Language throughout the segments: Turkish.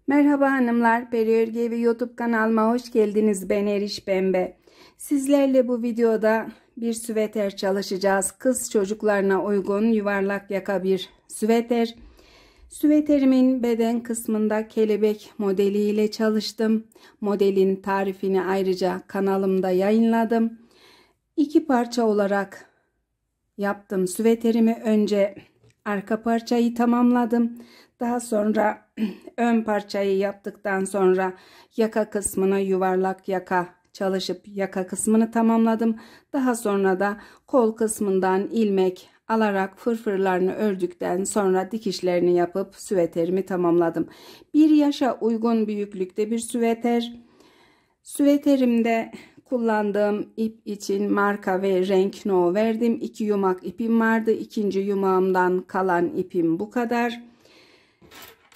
Merhaba hanımlar, Peri Örgü Evi YouTube kanalıma hoş geldiniz. Ben Eriş Pembe. Sizlerle bu videoda bir süveter çalışacağız. Kız çocuklarına uygun yuvarlak yaka bir süveter. Süveterimin beden kısmında kelebek modeliyle çalıştım. Modelin tarifini ayrıca kanalımda yayınladım. İki parça olarak yaptım süveterimi. Önce arka parçayı tamamladım. Daha sonra ön parçayı yaptıktan sonra yaka kısmını yuvarlak yaka çalışıp yaka kısmını tamamladım. Daha sonra da kol kısmından ilmek alarak fırfırlarını ördükten sonra dikişlerini yapıp süveterimi tamamladım. Bir yaşa uygun büyüklükte bir süveter. Süveterimde kullandığım ip için marka ve renk no verdim. 2 yumak ipim vardı. İkinci yumağımdan kalan ipim bu kadar.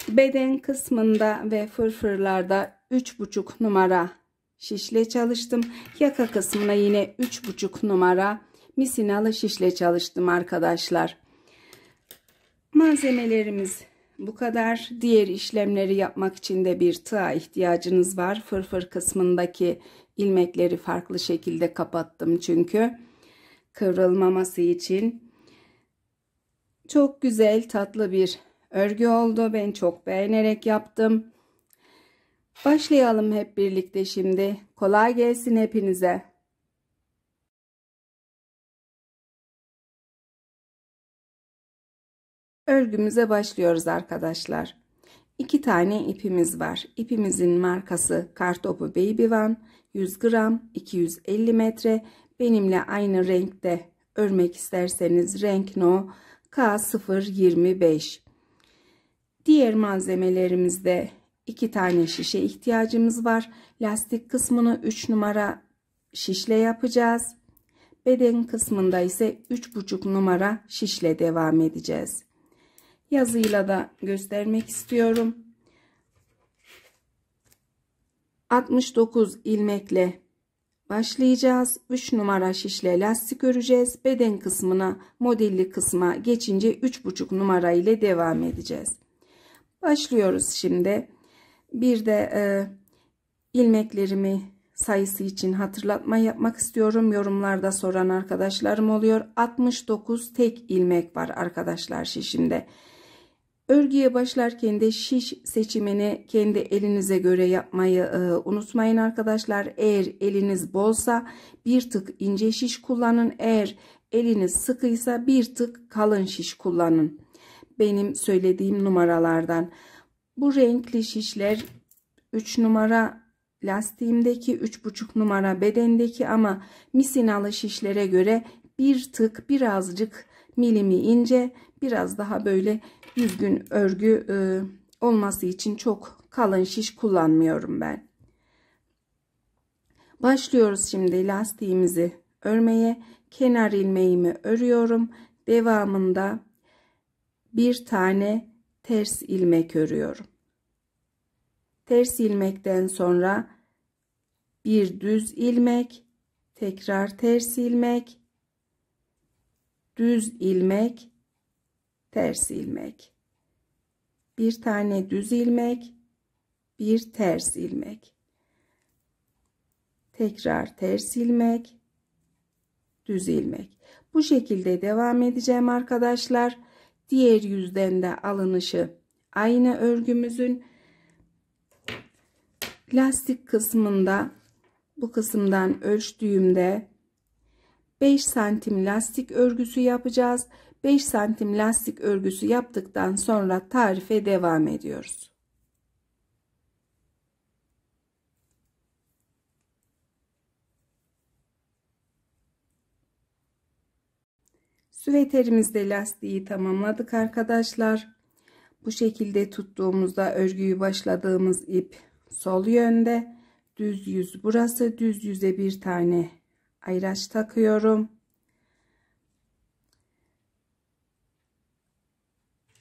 Beden kısmında ve fırfırlarda 3,5 numara şişle çalıştım. Yaka kısmına yine 3,5 numara misinalı şişle çalıştım arkadaşlar. Malzemelerimiz bu kadar. Diğer işlemleri yapmak için de bir tığa ihtiyacınız var. Fırfır kısmındaki ilmekleri farklı şekilde kapattım çünkü kıvrılmaması için. Çok güzel, tatlı bir örgü oldu. Ben çok beğenerek yaptım. Başlayalım hep birlikte şimdi. Kolay gelsin hepinize. Örgümüze başlıyoruz arkadaşlar. 2 tane ipimiz var. İpimizin markası Kartopu Baby One. 100 gram, 250 metre. Benimle aynı renkte örmek isterseniz renk no K025. Diğer malzemelerimizde 2 tane şişe ihtiyacımız var. Lastik kısmını 3 numara şişle yapacağız. Beden kısmında ise 3,5 numara şişle devam edeceğiz. Yazıyla da göstermek istiyorum. 69 ilmekle başlayacağız. 3 numara şişle lastik öreceğiz. Beden kısmına, modelli kısma geçince 3,5 numara ile devam edeceğiz. Başlıyoruz şimdi. Bir de ilmeklerimi sayısı için hatırlatma yapmak istiyorum. Yorumlarda soran arkadaşlarım oluyor. 69 tek ilmek var arkadaşlar şişimde. Örgüye başlarken de şiş seçimini kendi elinize göre yapmayı unutmayın arkadaşlar. Eğer eliniz bolsa bir tık ince şiş kullanın. Eğer eliniz sıkıysa bir tık kalın şiş kullanın. Benim söylediğim numaralardan. Bu renkli şişler 3 numara lastiğimdeki, 3,5 numara bedendeki, ama misinalı şişlere göre bir tık birazcık milimi ince, biraz daha böyle düzgün örgü olması için çok kalın şiş kullanmıyorum ben. Başlıyoruz şimdi lastiğimizi örmeye. Kenar ilmeğimi örüyorum. Devamında bir tane ters ilmek örüyorum. Ters ilmekten sonra bir düz ilmek, tekrar ters ilmek, düz ilmek, ters ilmek, bir tane düz ilmek, bir ters ilmek, tekrar ters ilmek, düz ilmek. Bu şekilde devam edeceğim arkadaşlar. Diğer yüzden de alınışı aynı örgümüzün. Lastik kısmında bu kısımdan ölçtüğümde 5 santim lastik örgüsü yapacağız. 5 santim lastik örgüsü yaptıktan sonra tarife devam ediyoruz. Süveterimizde lastiği tamamladık arkadaşlar. Bu şekilde tuttuğumuzda örgüyü başladığımız ip sol yönde. Düz yüz burası. Düz yüze bir tane ayraç takıyorum.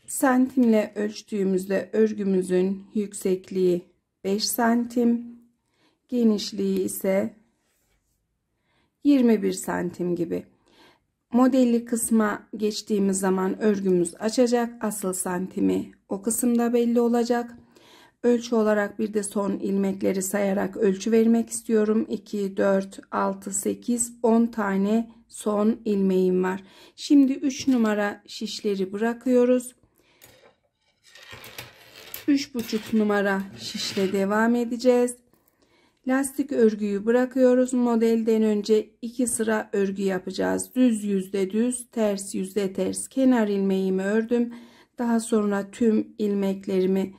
Santimle ölçtüğümüzde örgümüzün yüksekliği 5 santim. Genişliği ise 21 santim gibi. Modelli kısma geçtiğimiz zaman örgümüz açacak. Asıl santimi o kısımda belli olacak. Ölçü olarak bir de son ilmekleri sayarak ölçü vermek istiyorum. 2, 4, 6, 8, 10 tane son ilmeğim var. Şimdi 3 numara şişleri bırakıyoruz. 3,5 numara şişle devam edeceğiz. Lastik örgüyü bırakıyoruz. Modelden önce 2 sıra örgü yapacağız. Düz yüzde düz, ters yüzde ters. Kenar ilmeğimi ördüm. Daha sonra tüm ilmeklerimi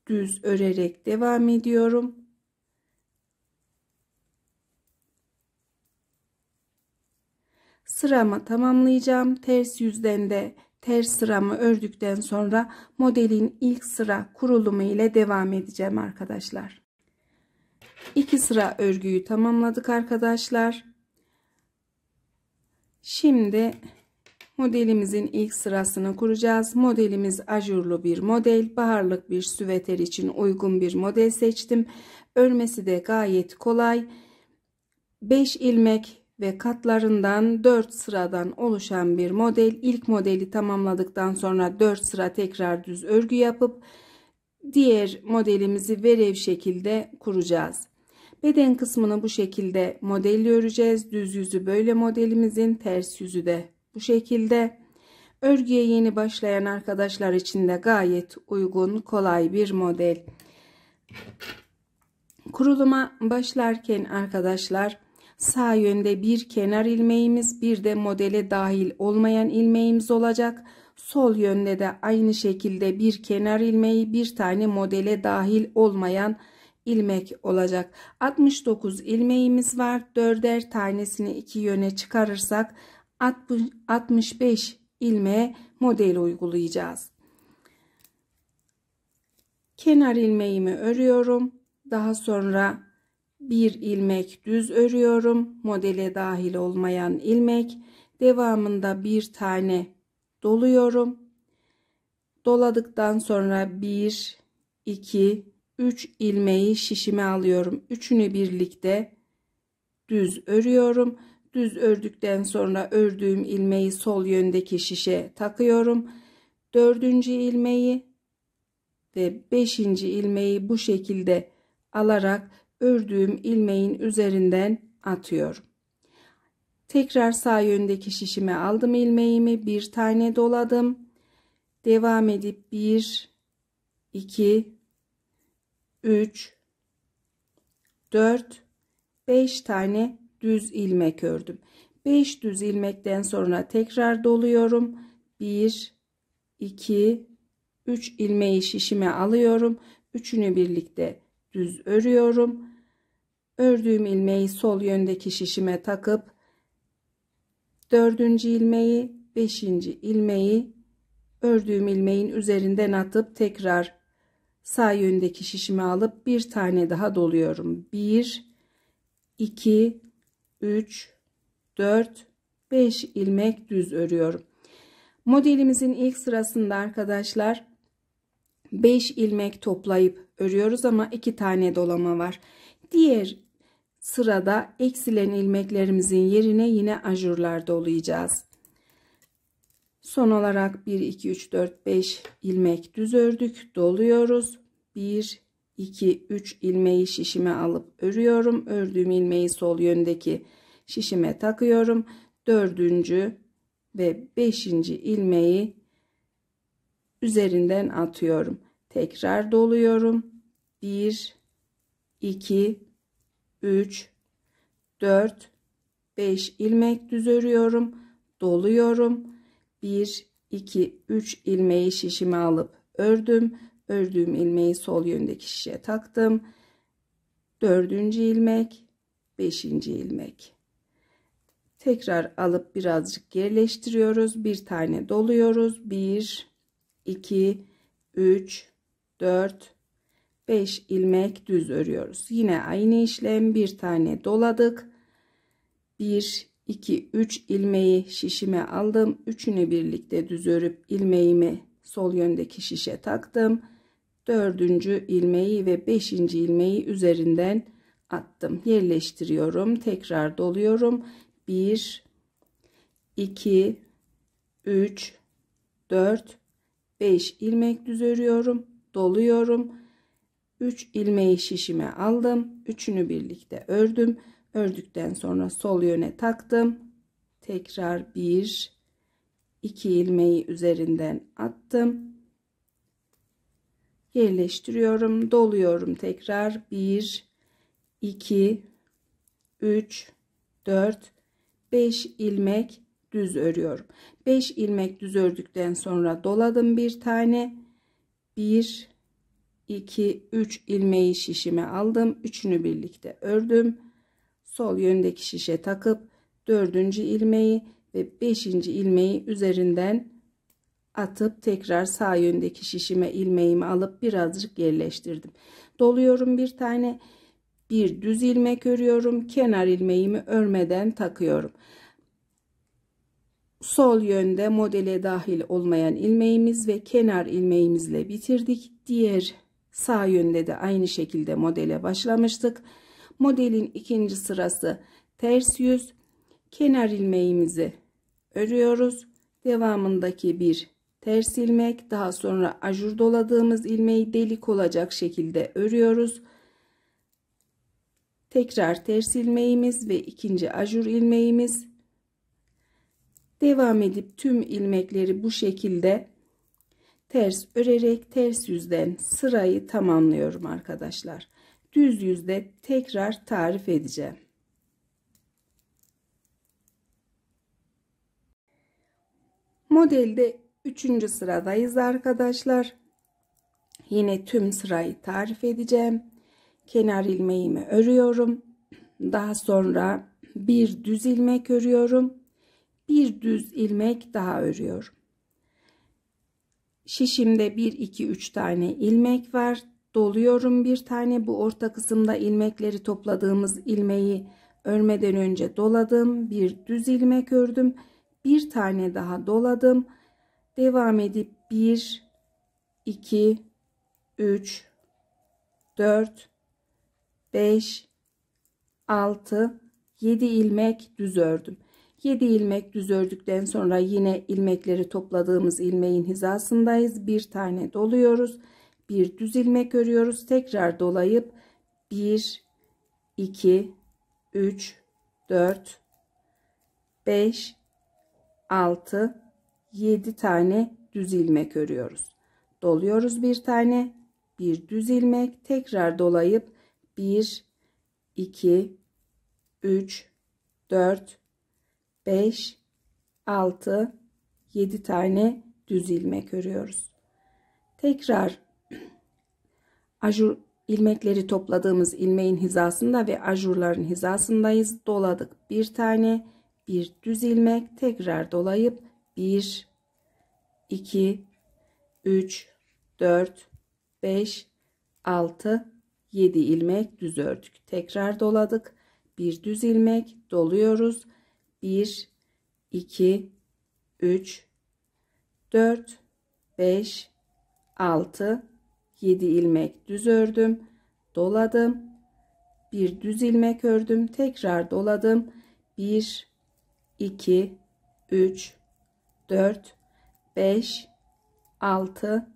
düz örerek devam ediyorum. Sıramı tamamlayacağım. Ters yüzden de ters sıramı ördükten sonra modelin ilk sıra kurulumu ile devam edeceğim arkadaşlar. 2 sıra örgüyü tamamladık arkadaşlar. Şimdi modelimizin ilk sırasını kuracağız. Modelimiz ajurlu bir model. Baharlık bir süveter için uygun bir model seçtim. Örmesi de gayet kolay. 5 ilmek ve katlarından 4 sıradan oluşan bir model. İlk modeli tamamladıktan sonra 4 sıra tekrar düz örgü yapıp diğer modelimizi verev şekilde kuracağız. Beden kısmını bu şekilde modelle öreceğiz. Düz yüzü böyle modelimizin, ters yüzü de bu şekilde. Örgüye yeni başlayan arkadaşlar için de gayet uygun, kolay bir model. Kuruluma başlarken arkadaşlar sağ yönde bir kenar ilmeğimiz, bir de modele dahil olmayan ilmeğimiz olacak. Sol yönde de aynı şekilde bir kenar ilmeği, bir tane modele dahil olmayan ilmek olacak. 69 ilmeğimiz var. 4'er tanesini iki yöne çıkarırsak 65 ilmeğe model uygulayacağız. Kenar ilmeğimi örüyorum. Daha sonra bir ilmek düz örüyorum. Modele dahil olmayan ilmek. Devamında bir tane doluyorum. Doladıktan sonra 1, 2, 3 ilmeği şişime alıyorum. Üçünü birlikte düz örüyorum. Düz ördükten sonra ördüğüm ilmeği sol yöndeki şişe takıyorum. 4. ilmeği ve 5. ilmeği bu şekilde alarak ördüğüm ilmeğin üzerinden atıyorum. Tekrar sağ yöndeki şişime aldım ilmeğimi, bir tane doladım. Devam edip 1, 2, 3, 4, 5 tane düz ilmek ördüm. 5 düz ilmekten sonra tekrar doluyorum. 1, 2, 3 ilmeği şişime alıyorum. Üçünü birlikte düz örüyorum. Ördüğüm ilmeği sol yöndeki şişime takıp 4. ilmeği, 5. ilmeği ördüğüm ilmeğin üzerinden atıp tekrar sağ yöndeki şişime alıp bir tane daha doluyorum. 1, 2, 3, 4, 5 ilmek düz örüyorum. Modelimizin ilk sırasında arkadaşlar 5 ilmek toplayıp örüyoruz ama 2 tane dolama var. Diğer sırada eksilen ilmeklerimizin yerine yine ajurlar dolayacağız. Son olarak 1, 2, 3, 4, 5 ilmek düz ördük. Doluyoruz. 1, 2, 3 ilmeği şişime alıp örüyorum. Ördüğüm ilmeği sol yöndeki şişime takıyorum. 4. ve 5. ilmeği üzerinden atıyorum. Tekrar doluyorum. 1, 2, 3, 4, 5 ilmek düz örüyorum. Doluyorum. 1, 2, 3 ilmeği şişime alıp ördüm. Ördüğüm ilmeği sol yöndeki şişe taktım. 4. ilmek, 5. ilmek. Tekrar alıp birazcık yerleştiriyoruz. Bir tane doluyoruz. 1, 2, 3, 4, 5 ilmek düz örüyoruz. Yine aynı işlem, bir tane doladık. 1, 2, 3 ilmeği şişime aldım. Üçünü birlikte düz örüp ilmeğimi sol yöndeki şişe taktım. 4. ilmeği ve 5. ilmeği üzerinden attım. Yerleştiriyorum. Tekrar doluyorum. 1, 2, 3, 4, 5 ilmek düz örüyorum. Doluyorum. 3 ilmeği şişime aldım. Üçünü birlikte ördüm. Ördükten sonra sol yöne taktım. Tekrar 1 2 ilmeği üzerinden attım. Yerleştiriyorum, doluyorum tekrar. 1 2 3 4 5 ilmek düz örüyorum. 5 ilmek düz ördükten sonra doladım bir tane. 1 2 3 ilmeği şişime aldım. Üçünü birlikte ördüm. Sol yöndeki şişe takıp 4. ilmeği ve 5. ilmeği üzerinden atıp tekrar sağ yöndeki şişime ilmeğimi alıp birazcık yerleştirdim. Doluyorum bir tane. Bir düz ilmek örüyorum. Kenar ilmeğimi örmeden takıyorum. Sol yönde modele dahil olmayan ilmeğimiz ve kenar ilmeğimizle bitirdik. Diğer sağ yönde de aynı şekilde modele başlamıştık. Modelin ikinci sırası ters yüz. Kenar ilmeğimizi örüyoruz. Devamındaki bir ters ilmek, daha sonra ajur doladığımız ilmeği delik olacak şekilde örüyoruz. Tekrar ters ilmeğimiz ve ikinci ajur ilmeğimiz. Devam edip tüm ilmekleri bu şekilde ters örerek ters yüzden sırayı tamamlıyorum arkadaşlar. Düz yüzde tekrar tarif edeceğim. Modelde 3. sıradayız arkadaşlar. Yine tüm sırayı tarif edeceğim. Kenar ilmeğimi örüyorum. Daha sonra bir düz ilmek örüyorum. Bir düz ilmek daha örüyorum. Şişimde 1 2 3 tane ilmek var. Doluyorum bir tane. Bu orta kısımda ilmekleri topladığımız ilmeği örmeden önce doladım. Bir düz ilmek ördüm. Bir tane daha doladım. Devam edip 1 2 3 4 5 6 7 ilmek düz ördüm. 7 ilmek düz ördükten sonra yine ilmekleri topladığımız ilmeğin hizasındayız. Bir tane doluyoruz. Bir düz ilmek örüyoruz. Tekrar dolayıp 1 2 3 4 5 6 7 tane düz ilmek örüyoruz. Doluyoruz bir tane. Bir düz ilmek, tekrar dolayıp 1 2 3 4 5 6 7 tane düz ilmek örüyoruz. Tekrar ajur ilmekleri topladığımız ilmeğin hizasında ve ajurların hizasındayız. Doladık bir tane, bir düz ilmek, tekrar dolayıp 1 2 3 4 5 6 7 ilmek düz ördük. Tekrar doladık. Bir düz ilmek doluyoruz. 1 2 3 4 5 6 7 ilmek düz ördüm. Doladım. Bir düz ilmek ördüm. Tekrar doladım. 1 2 3 4 5 6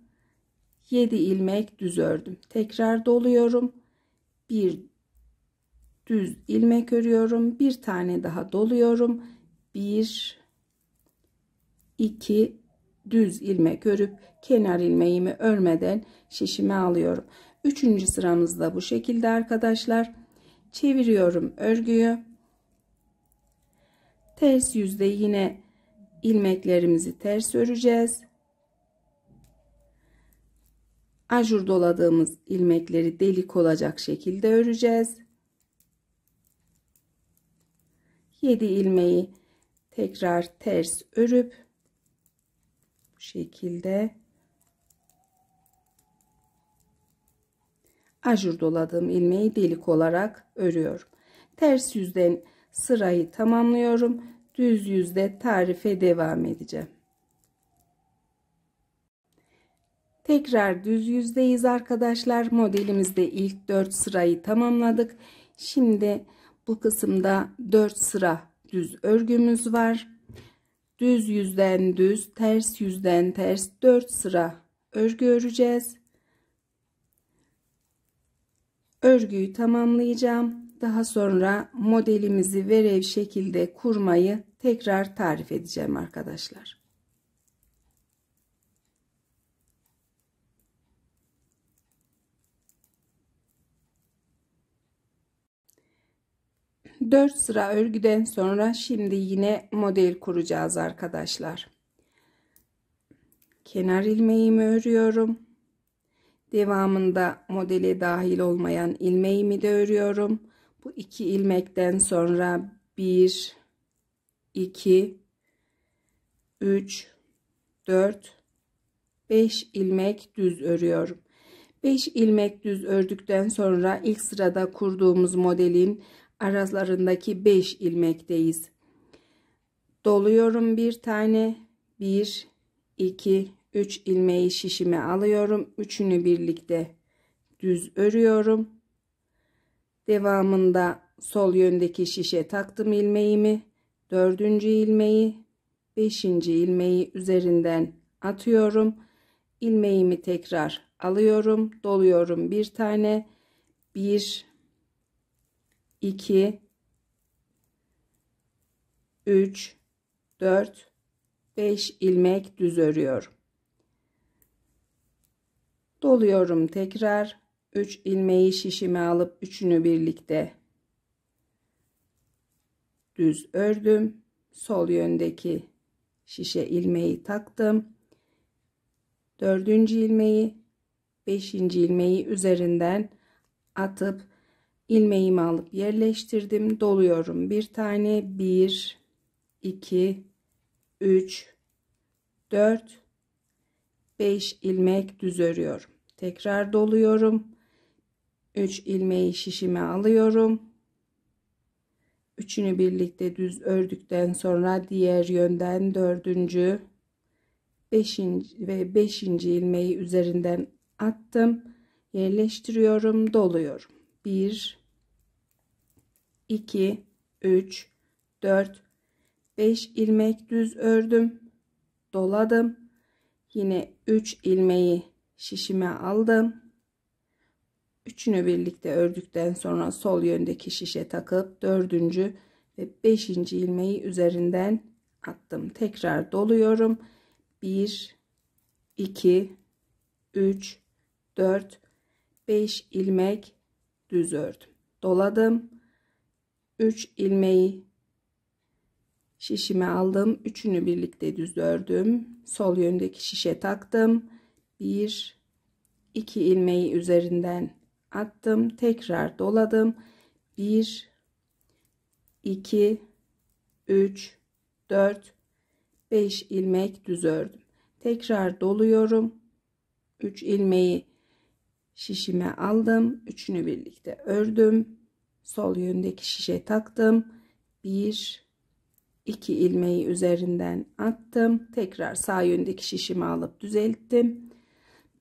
7 ilmek düz ördüm. Tekrar doluyorum. Bir düz ilmek örüyorum. Bir tane daha doluyorum. 1 2 düz ilmek örüp kenar ilmeğimi örmeden şişime alıyorum. 3. sıramızda bu şekilde arkadaşlar. Çeviriyorum örgüyü. Ters yüzde yine ilmeklerimizi ters öreceğiz. Ajur doladığımız ilmekleri delik olacak şekilde öreceğiz. 7 ilmeği tekrar ters örüp bu şekilde ajur doladığım ilmeği delik olarak örüyorum. Ters yüzden sırayı tamamlıyorum. Düz yüzde tarife devam edeceğim. Tekrar düz yüzdeyiz arkadaşlar. Modelimizde ilk 4 sırayı tamamladık. Şimdi bu kısımda 4 sıra düz örgümüz var. Düz yüzden düz, ters yüzden ters 4 sıra örgü öreceğiz. örgüyü tamamlayacağım. Daha sonra modelimizi verev şekilde kurmayı tekrar tarif edeceğim arkadaşlar. Dört sıra örgüden sonra şimdi yine model kuracağız arkadaşlar. Kenar ilmeğimi örüyorum. Devamında modele dahil olmayan ilmeğimi de örüyorum. Bu iki ilmekten sonra 1, 2, 3, 4, 5 ilmek düz örüyorum. 5 ilmek düz ördükten sonra ilk sırada kurduğumuz modelin aralarındaki 5 ilmekteyiz. Doluyorum bir tane. 1, 2, 3 ilmeği şişime alıyorum. Üçünü birlikte düz örüyorum. Devamında sol yöndeki şişe taktım ilmeğimi. Dördüncü ilmeği, beşinci ilmeği üzerinden atıyorum. İlmeğimi tekrar alıyorum. Doluyorum bir tane. 1, 2, 3, 4, 5 ilmek düz örüyorum. Doluyorum tekrar. 3 ilmeği şişime alıp üçünü birlikte düz ördüm. Sol yöndeki şişe ilmeği taktım. Dördüncü ilmeği, beşinci ilmeği üzerinden atıp ilmeğimi alıp yerleştirdim. Doluyorum bir tane. 1, 2, 3, 4, 5 ilmek düz örüyorum. Tekrar doluyorum. 3 ilmeği şişime alıyorum. Üçünü birlikte düz ördükten sonra diğer yönden dördüncü, beşinci ve beşinci ilmeği üzerinden attım. Yerleştiriyorum. Doluyorum. 1, 2, 3, 4, 5 ilmek düz ördüm. Doladım. Yine 3 ilmeği şişime aldım. Üçünü birlikte ördükten sonra sol yöndeki şişe takıp dördüncü ve beşinci ilmeği üzerinden attım. Tekrar doluyorum. 1, 2, 3, 4, 5 ilmek düz ördüm. Doladım. 3 ilmeği şişime aldım. Üçünü birlikte düz ördüm. Sol yöndeki şişe taktım. 1, 2 ilmeği üzerinden attım. Tekrar doladım. 1, 2, 3, 4, 5 ilmek düz ördüm. Tekrar doluyorum. 3 ilmeği şişime aldım. Üçünü birlikte ördüm. Sol yöndeki şişe taktım. 1, 2 ilmeği üzerinden attım. Tekrar sağ yöndeki şişimi alıp düzelttim.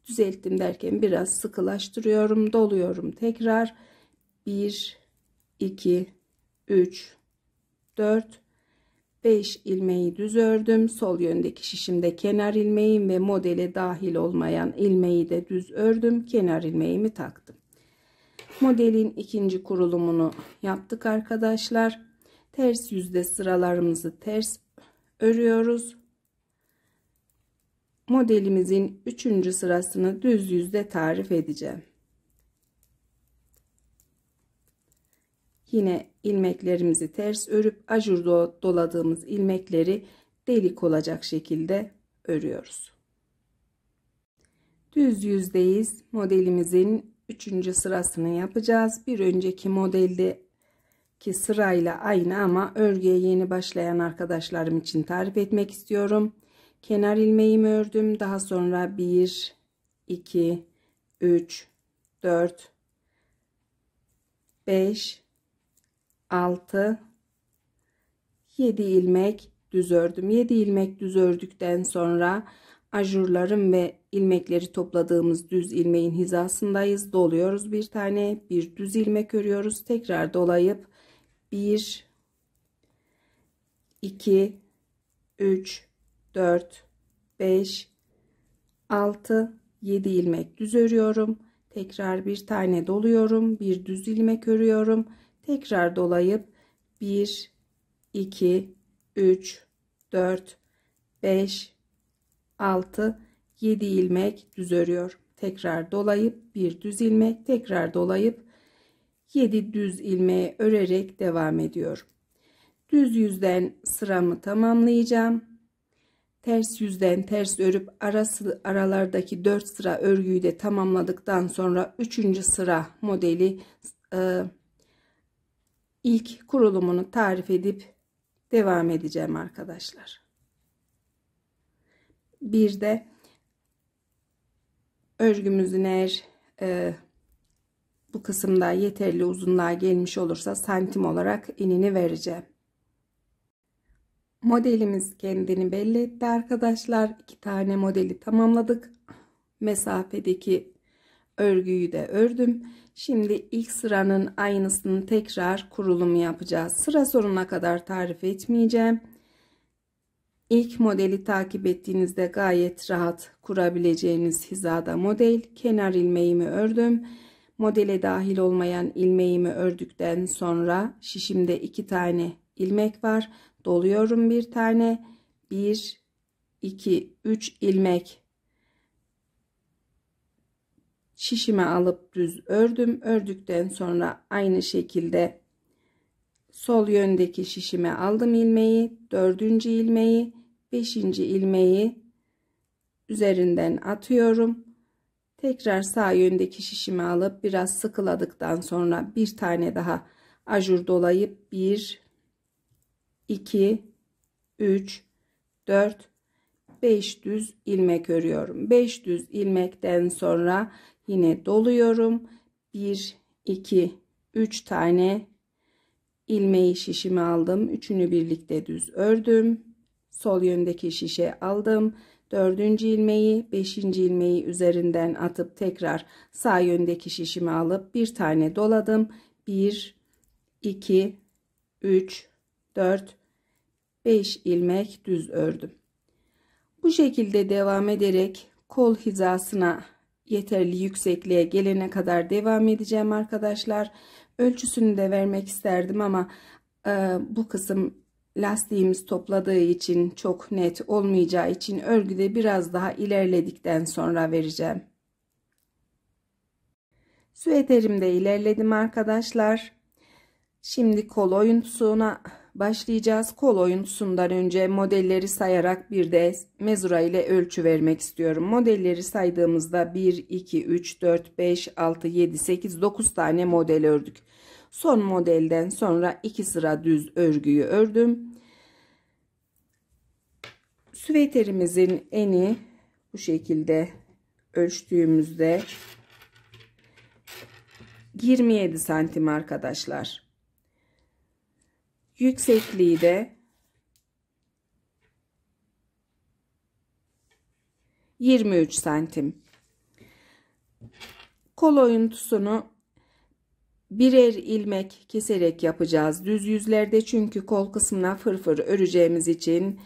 Düzelttim derken biraz sıkılaştırıyorum. Doluyorum tekrar. 1, 2, 3, 4, 5 ilmeği düz ördüm. Sol yöndeki şişimde kenar ilmeğim ve modele dahil olmayan ilmeği de düz ördüm. Kenar ilmeğimi taktım. Modelin ikinci kurulumunu yaptık arkadaşlar. Ters yüzde sıralarımızı ters örüyoruz. Modelimizin 3. sırasını düz yüzde tarif edeceğim. Yine ilmeklerimizi ters örüp ajur doladığımız ilmekleri delik olacak şekilde örüyoruz. Düz yüzdeyiz. Modelimizin 3. sırasını yapacağız. Bir önceki modeldeki sırayla aynı ama örgüye yeni başlayan arkadaşlarım için tarif etmek istiyorum. Kenar ilmeğimi ördüm. Daha sonra 1, 2, 3, 4, 5, 6, 7 ilmek düz ördüm. 7 ilmek düz ördükten sonra ajurlarım ve ilmekleri topladığımız düz ilmeğin hizasındayız. Doluyoruz bir tane. Bir düz ilmek örüyoruz. Tekrar dolayıp 1, 2, 3, 4, 5, 6, 7 ilmek düz örüyorum. tekrar bir tane doluyorum, bir düz ilmek örüyorum, tekrar dolayıp 1 2 3 4 5 6 7 ilmek düz örüyorum. Tekrar dolayıp bir düz ilmek, tekrar dolayıp 7 düz ilmeği örerek devam ediyorum. Düz yüzden sıramı tamamlayacağım. Ters yüzden ters örüp aralardaki 4 sıra örgüyü de tamamladıktan sonra 3. sıra modeli ilk kurulumunu tarif edip devam edeceğim arkadaşlar. Bir de örgümüzün eğer bu kısımda yeterli uzunluğa gelmiş olursa santim olarak enini vereceğim. Modelimiz kendini belli etti arkadaşlar. 2 tane modeli tamamladık. Mesafedeki örgüyü de ördüm. Şimdi ilk sıranın aynısını tekrar kurulumu yapacağız. Sıra sonuna kadar tarif etmeyeceğim. İlk modeli takip ettiğinizde gayet rahat kurabileceğiniz hizada model. Kenar ilmeğimi ördüm. Modele dahil olmayan ilmeğimi ördükten sonra şişimde 2 tane ilmek var. Doluyorum bir tane. 1 2 3 ilmek şişime alıp düz ördüm. Ördükten sonra aynı şekilde sol yöndeki şişime aldım ilmeği, 4. ilmeği, 5. ilmeği üzerinden atıyorum. Tekrar sağ yöndeki şişime alıp biraz sıkıladıktan sonra bir tane daha ajur dolayıp 1 2 3 4 5 düz ilmek örüyorum. 5 düz ilmekten sonra yine doluyorum. 1 2 3 tane ilmeği şişime aldım. Üçünü birlikte düz ördüm. Sol yöndeki şişe aldım. 4. ilmeği, 5. ilmeği üzerinden atıp tekrar sağ yöndeki şişime alıp bir tane doladım. 1 2 3 4 5 ilmek düz ördüm. Bu şekilde devam ederek kol hizasına yeterli yüksekliğe gelene kadar devam edeceğim arkadaşlar. Ölçüsünü de vermek isterdim ama bu kısım lastiğimiz topladığı için çok net olmayacağı için örgüde biraz daha ilerledikten sonra vereceğim. Süveterimde ilerledim arkadaşlar. Şimdi kol oyuntusuna başlayacağız. Kol oyuntusundan önce modelleri sayarak bir de mezura ile ölçü vermek istiyorum. Modelleri saydığımızda 1 2 3 4 5 6 7 8 9 tane model ördük. Son modelden sonra 2 sıra düz örgüyü ördüm. Süveterimizin eni bu şekilde ölçtüğümüzde 27 santim arkadaşlar. Yüksekliği de 23 santim. Kol oyuntusunu birer ilmek keserek yapacağız düz yüzlerde, çünkü kol kısmına fırfır öreceğimiz için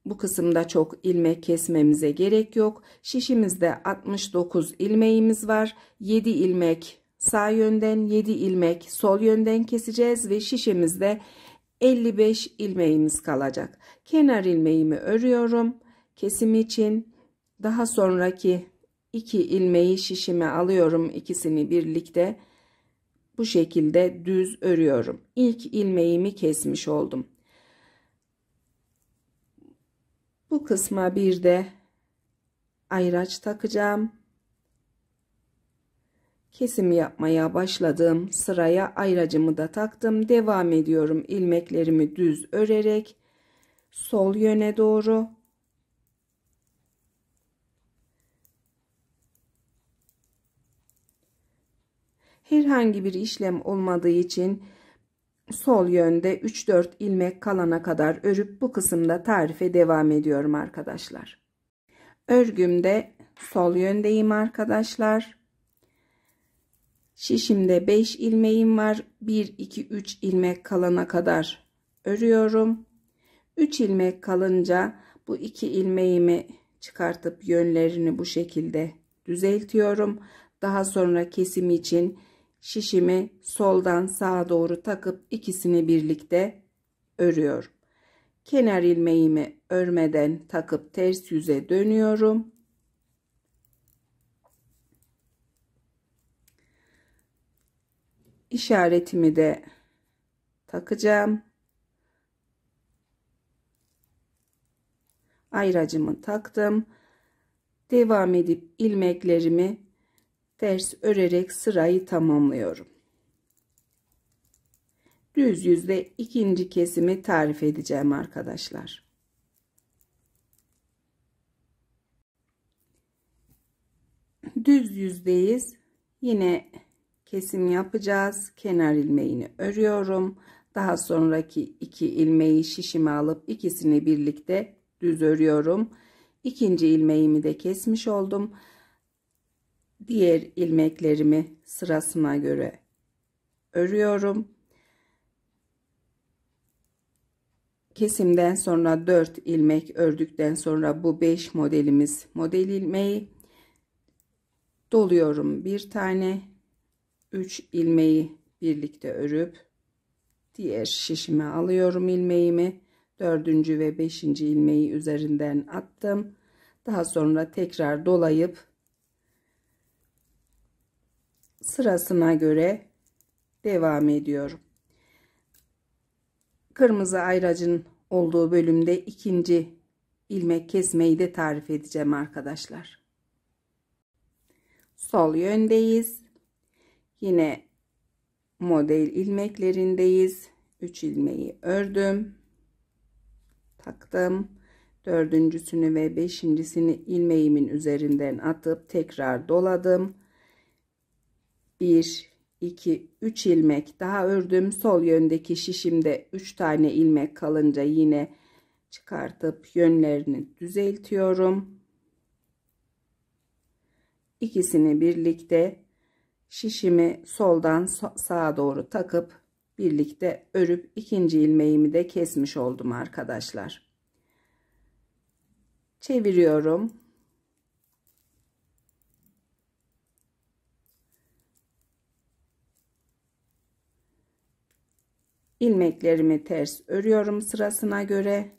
bu kısımda çok ilmek kesmemize gerek yok. Şişimizde 69 ilmeğimiz var. 7 ilmek sağ yönden, 7 ilmek sol yönden keseceğiz ve şişimizde 55 ilmeğimiz kalacak. Kenar ilmeğimi örüyorum kesim için. Daha sonraki 2 ilmeği şişime alıyorum, ikisini birlikte bu şekilde düz örüyorum. İlk ilmeğimi kesmiş oldum. Bu kısma bir de ayraç takacağım. Kesim yapmaya başladığım sıraya ayracımı da taktım. Devam ediyorum ilmeklerimi düz örerek sol yöne doğru. Herhangi bir işlem olmadığı için sol yönde 3-4 ilmek kalana kadar örüp bu kısımda tarife devam ediyorum arkadaşlar. Örgümde sol yöndeyim arkadaşlar. Şişimde 5 ilmeğim var. 1 2 3 ilmek kalana kadar örüyorum. 3 ilmek kalınca bu 2 ilmeğimi çıkartıp yönlerini bu şekilde düzeltiyorum. daha sonra kesim için şişimi soldan sağa doğru takıp ikisini birlikte örüyorum. Kenar ilmeğimi örmeden takıp ters yüze dönüyorum. İşaretimi de takacağım. Ayracımı taktım. Devam edip ilmeklerimi ters örerek sırayı tamamlıyorum. Düz yüzde ikinci kesimi tarif edeceğim arkadaşlar. Düz yüzdeyiz. Yine kesim yapacağız. Kenar ilmeğini örüyorum. Daha sonraki iki ilmeği şişime alıp ikisini birlikte düz örüyorum. İkinci ilmeğimi de kesmiş oldum. Diğer ilmeklerimi sırasına göre örüyorum. Kesimden sonra 4 ilmek ördükten sonra bu 5 modelimiz model ilmeği doluyorum. Bir tane 3 ilmeği birlikte örüp diğer şişime alıyorum ilmeğimi. 4. ve 5. ilmeği üzerinden attım. Daha sonra tekrar dolayıp sırasına göre devam ediyorum. Kırmızı ayracın olduğu bölümde ikinci ilmek kesmeyi de tarif edeceğim arkadaşlar. Sol yöndeyiz. Yine model ilmeklerindeyiz. 3 ilmeği ördüm. Taktım. 4.'sünü ve 5.'sini ilmeğimin üzerinden atıp tekrar doladım. 1 2 3 ilmek daha ördüm. Sol yöndeki şişimde 3 tane ilmek kalınca yine çıkartıp yönlerini düzeltiyorum. İkisini birlikte şişimi soldan sağa doğru takıp birlikte örüp ikinci ilmeğimi de kesmiş oldum arkadaşlar. Çeviriyorum. İlmeklerimi ters örüyorum sırasına göre.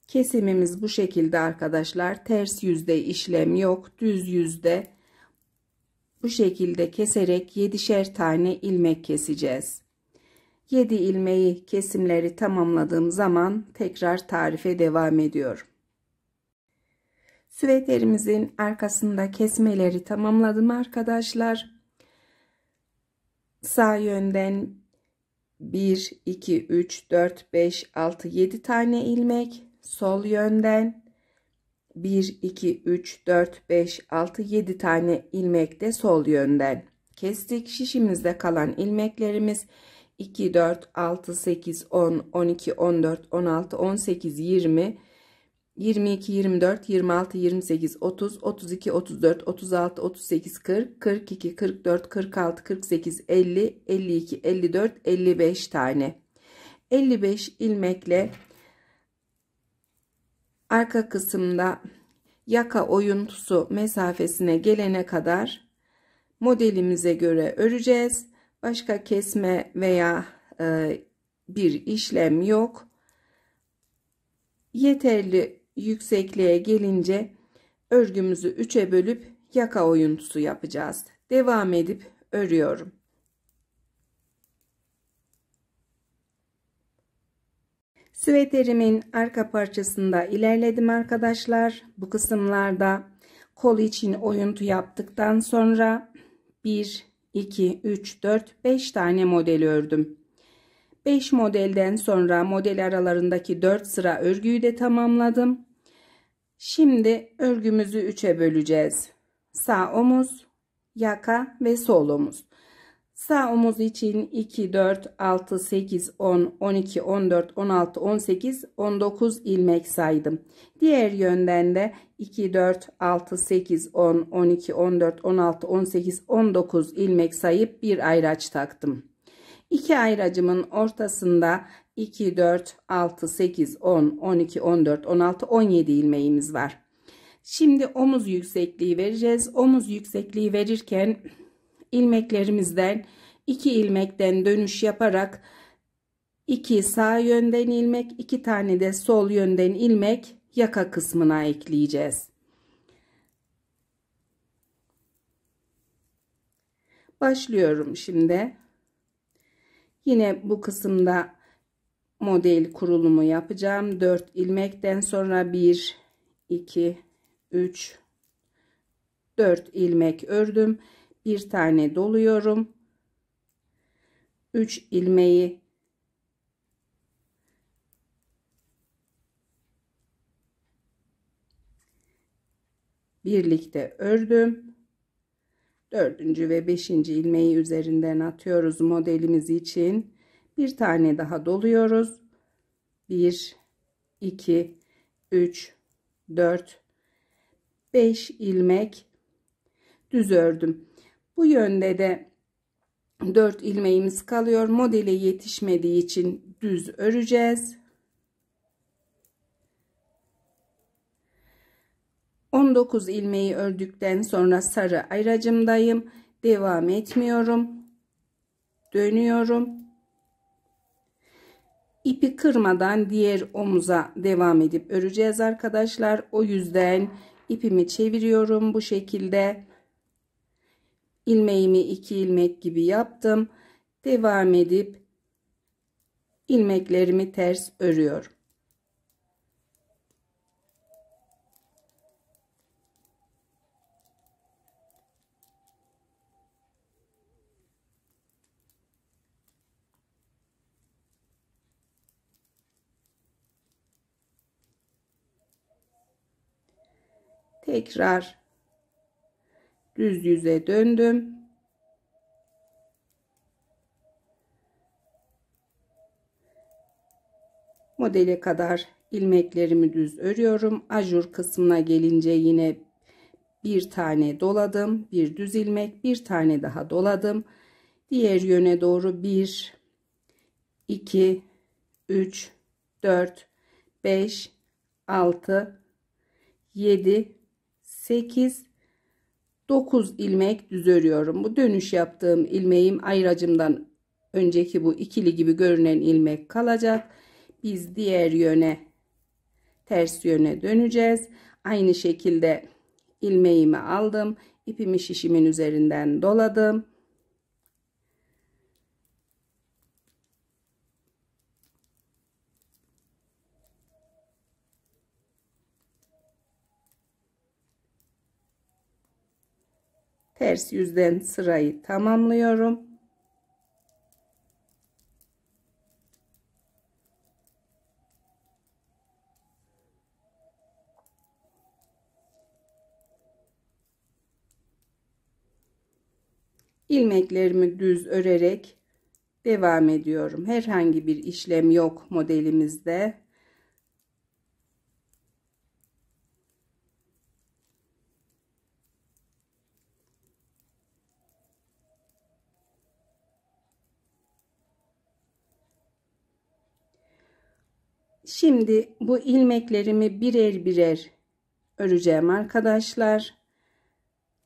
Kesimimiz bu şekilde arkadaşlar. Ters yüzde işlem yok. Düz yüzde bu şekilde keserek 7'şer tane ilmek keseceğiz. 7 ilmeği kesimleri tamamladığım zaman tekrar tarife devam ediyorum. Süveterimizin arkasında kesmeleri tamamladım arkadaşlar. Sağ yönden 1 2 3 4 5 6 7 tane ilmek, sol yönden 1 2 3 4 5 6 7 tane ilmek de sol yönden kestik. Şişimizde kalan ilmeklerimiz 2 4 6 8 10 12 14 16 18 20 22 24 26 28 30 32 34 36 38 40 42 44 46 48 50 52 54 55 tane 55 ilmekle arka kısımda yaka oyuntusu mesafesine gelene kadar modelimize göre öreceğiz. Başka kesme veya bir işlem yok. Yeterli yüksekliğe gelince örgümüzü 3'e bölüp yaka oyuntusu yapacağız. Devam edip örüyorum. Süveterimin arka parçasında ilerledim arkadaşlar. Bu kısımlarda kol için oyuntu yaptıktan sonra 1 2 3 4 5 tane model ördüm. 5 modelden sonra model aralarındaki 4 sıra örgüyü de tamamladım. Şimdi örgümüzü 3'e böleceğiz. Sağ omuz, yaka ve sol omuz. Sağ omuz için 2 4 6 8 10 12 14 16 18 19 ilmek saydım. Diğer yönden de 2 4 6 8 10 12 14 16 18 19 ilmek sayıp bir ayraç taktım. İki ayracımın ortasında 2 4 6 8 10 12 14 16 17 ilmeğimiz var. Şimdi omuz yüksekliği vereceğiz. Omuz yüksekliği verirken ilmeklerimizden 2 ilmekten dönüş yaparak 2 sağ yönden ilmek, 2 tane de sol yönden ilmek yaka kısmına ekleyeceğiz. Başlıyorum şimdi. Yine bu kısımda model kurulumu yapacağım. 4 ilmekten sonra 1, 2, 3, 4 ilmek ördüm. Bir tane doluyorum. 3 ilmeği birlikte ördüm. 4. ve 5. ilmeği üzerinden atıyoruz modelimiz için. Bir tane daha doluyoruz. 1, 2, 3, 4, 5 ilmek düz ördüm. Bu yönde de 4 ilmeğimiz kalıyor. Modele yetişmediği için düz öreceğiz. 19 ilmeği ördükten sonra sarı ayracımdayım. Devam etmiyorum. Dönüyorum. İpi kırmadan diğer omuza devam edip öreceğiz arkadaşlar. O yüzden ipimi çeviriyorum bu şekilde. İlmeğimi 2 ilmek gibi yaptım. Devam edip ilmeklerimi ters örüyorum. Tekrar düz yüze döndüm. Modele kadar ilmeklerimi düz örüyorum. Ajur kısmına gelince yine bir tane doladım. Bir düz ilmek, bir tane daha doladım. Diğer yöne doğru 1, 2, 3, 4, 5, 6, 7, 8, 9 ilmek düz örüyorum. Bu dönüş yaptığım ilmeğim ayracımdan önceki bu ikili gibi görünen ilmek kalacak. Biz diğer yöne, ters yöne döneceğiz. Aynı şekilde ilmeğimi aldım. İpimi şişimin üzerinden doladım. Ters yüzden sırayı tamamlıyorum. İlmeklerimi düz örerek devam ediyorum. Herhangi bir işlem yok modelimizde. Şimdi bu ilmeklerimi birer birer öreceğim arkadaşlar.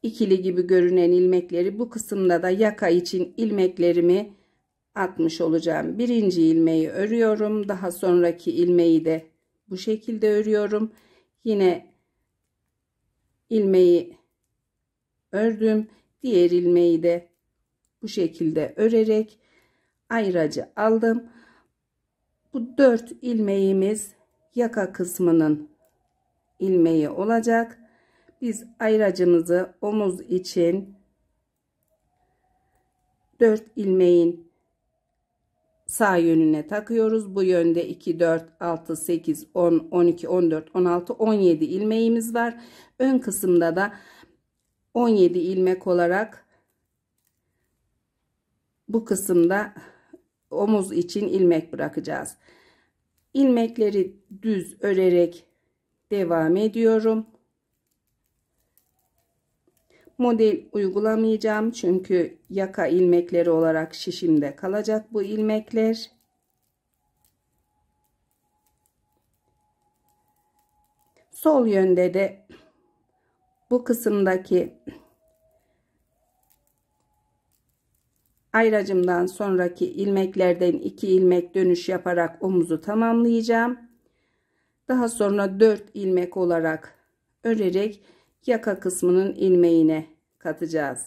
İkili gibi görünen ilmekleri bu kısımda da yaka için ilmeklerimi atmış olacağım. Birinci ilmeği örüyorum. Daha sonraki ilmeği de bu şekilde örüyorum. Yine ilmeği ördüm. Diğer ilmeği de bu şekilde örerek ayracı aldım. Bu 4 ilmeğimiz yaka kısmının ilmeği olacak. Biz ayracımızı omuz için 4 ilmeğin sağ yönüne takıyoruz. Bu yönde 2, 4, 6, 8, 10, 12, 14, 16, 17 ilmeğimiz var. Ön kısımda da 17 ilmek olarak bu kısımda omuz için ilmek bırakacağız. İlmekleri düz örerek devam ediyorum. Model uygulamayacağım çünkü yaka ilmekleri olarak şişimde kalacak bu ilmekler. Sol yönde de Bu kısımdaki ayracımdan sonraki ilmeklerden 2 ilmek dönüş yaparak omuzu tamamlayacağım. Daha sonra 4 ilmek olarak örerek yaka kısmının ilmeğine katacağız.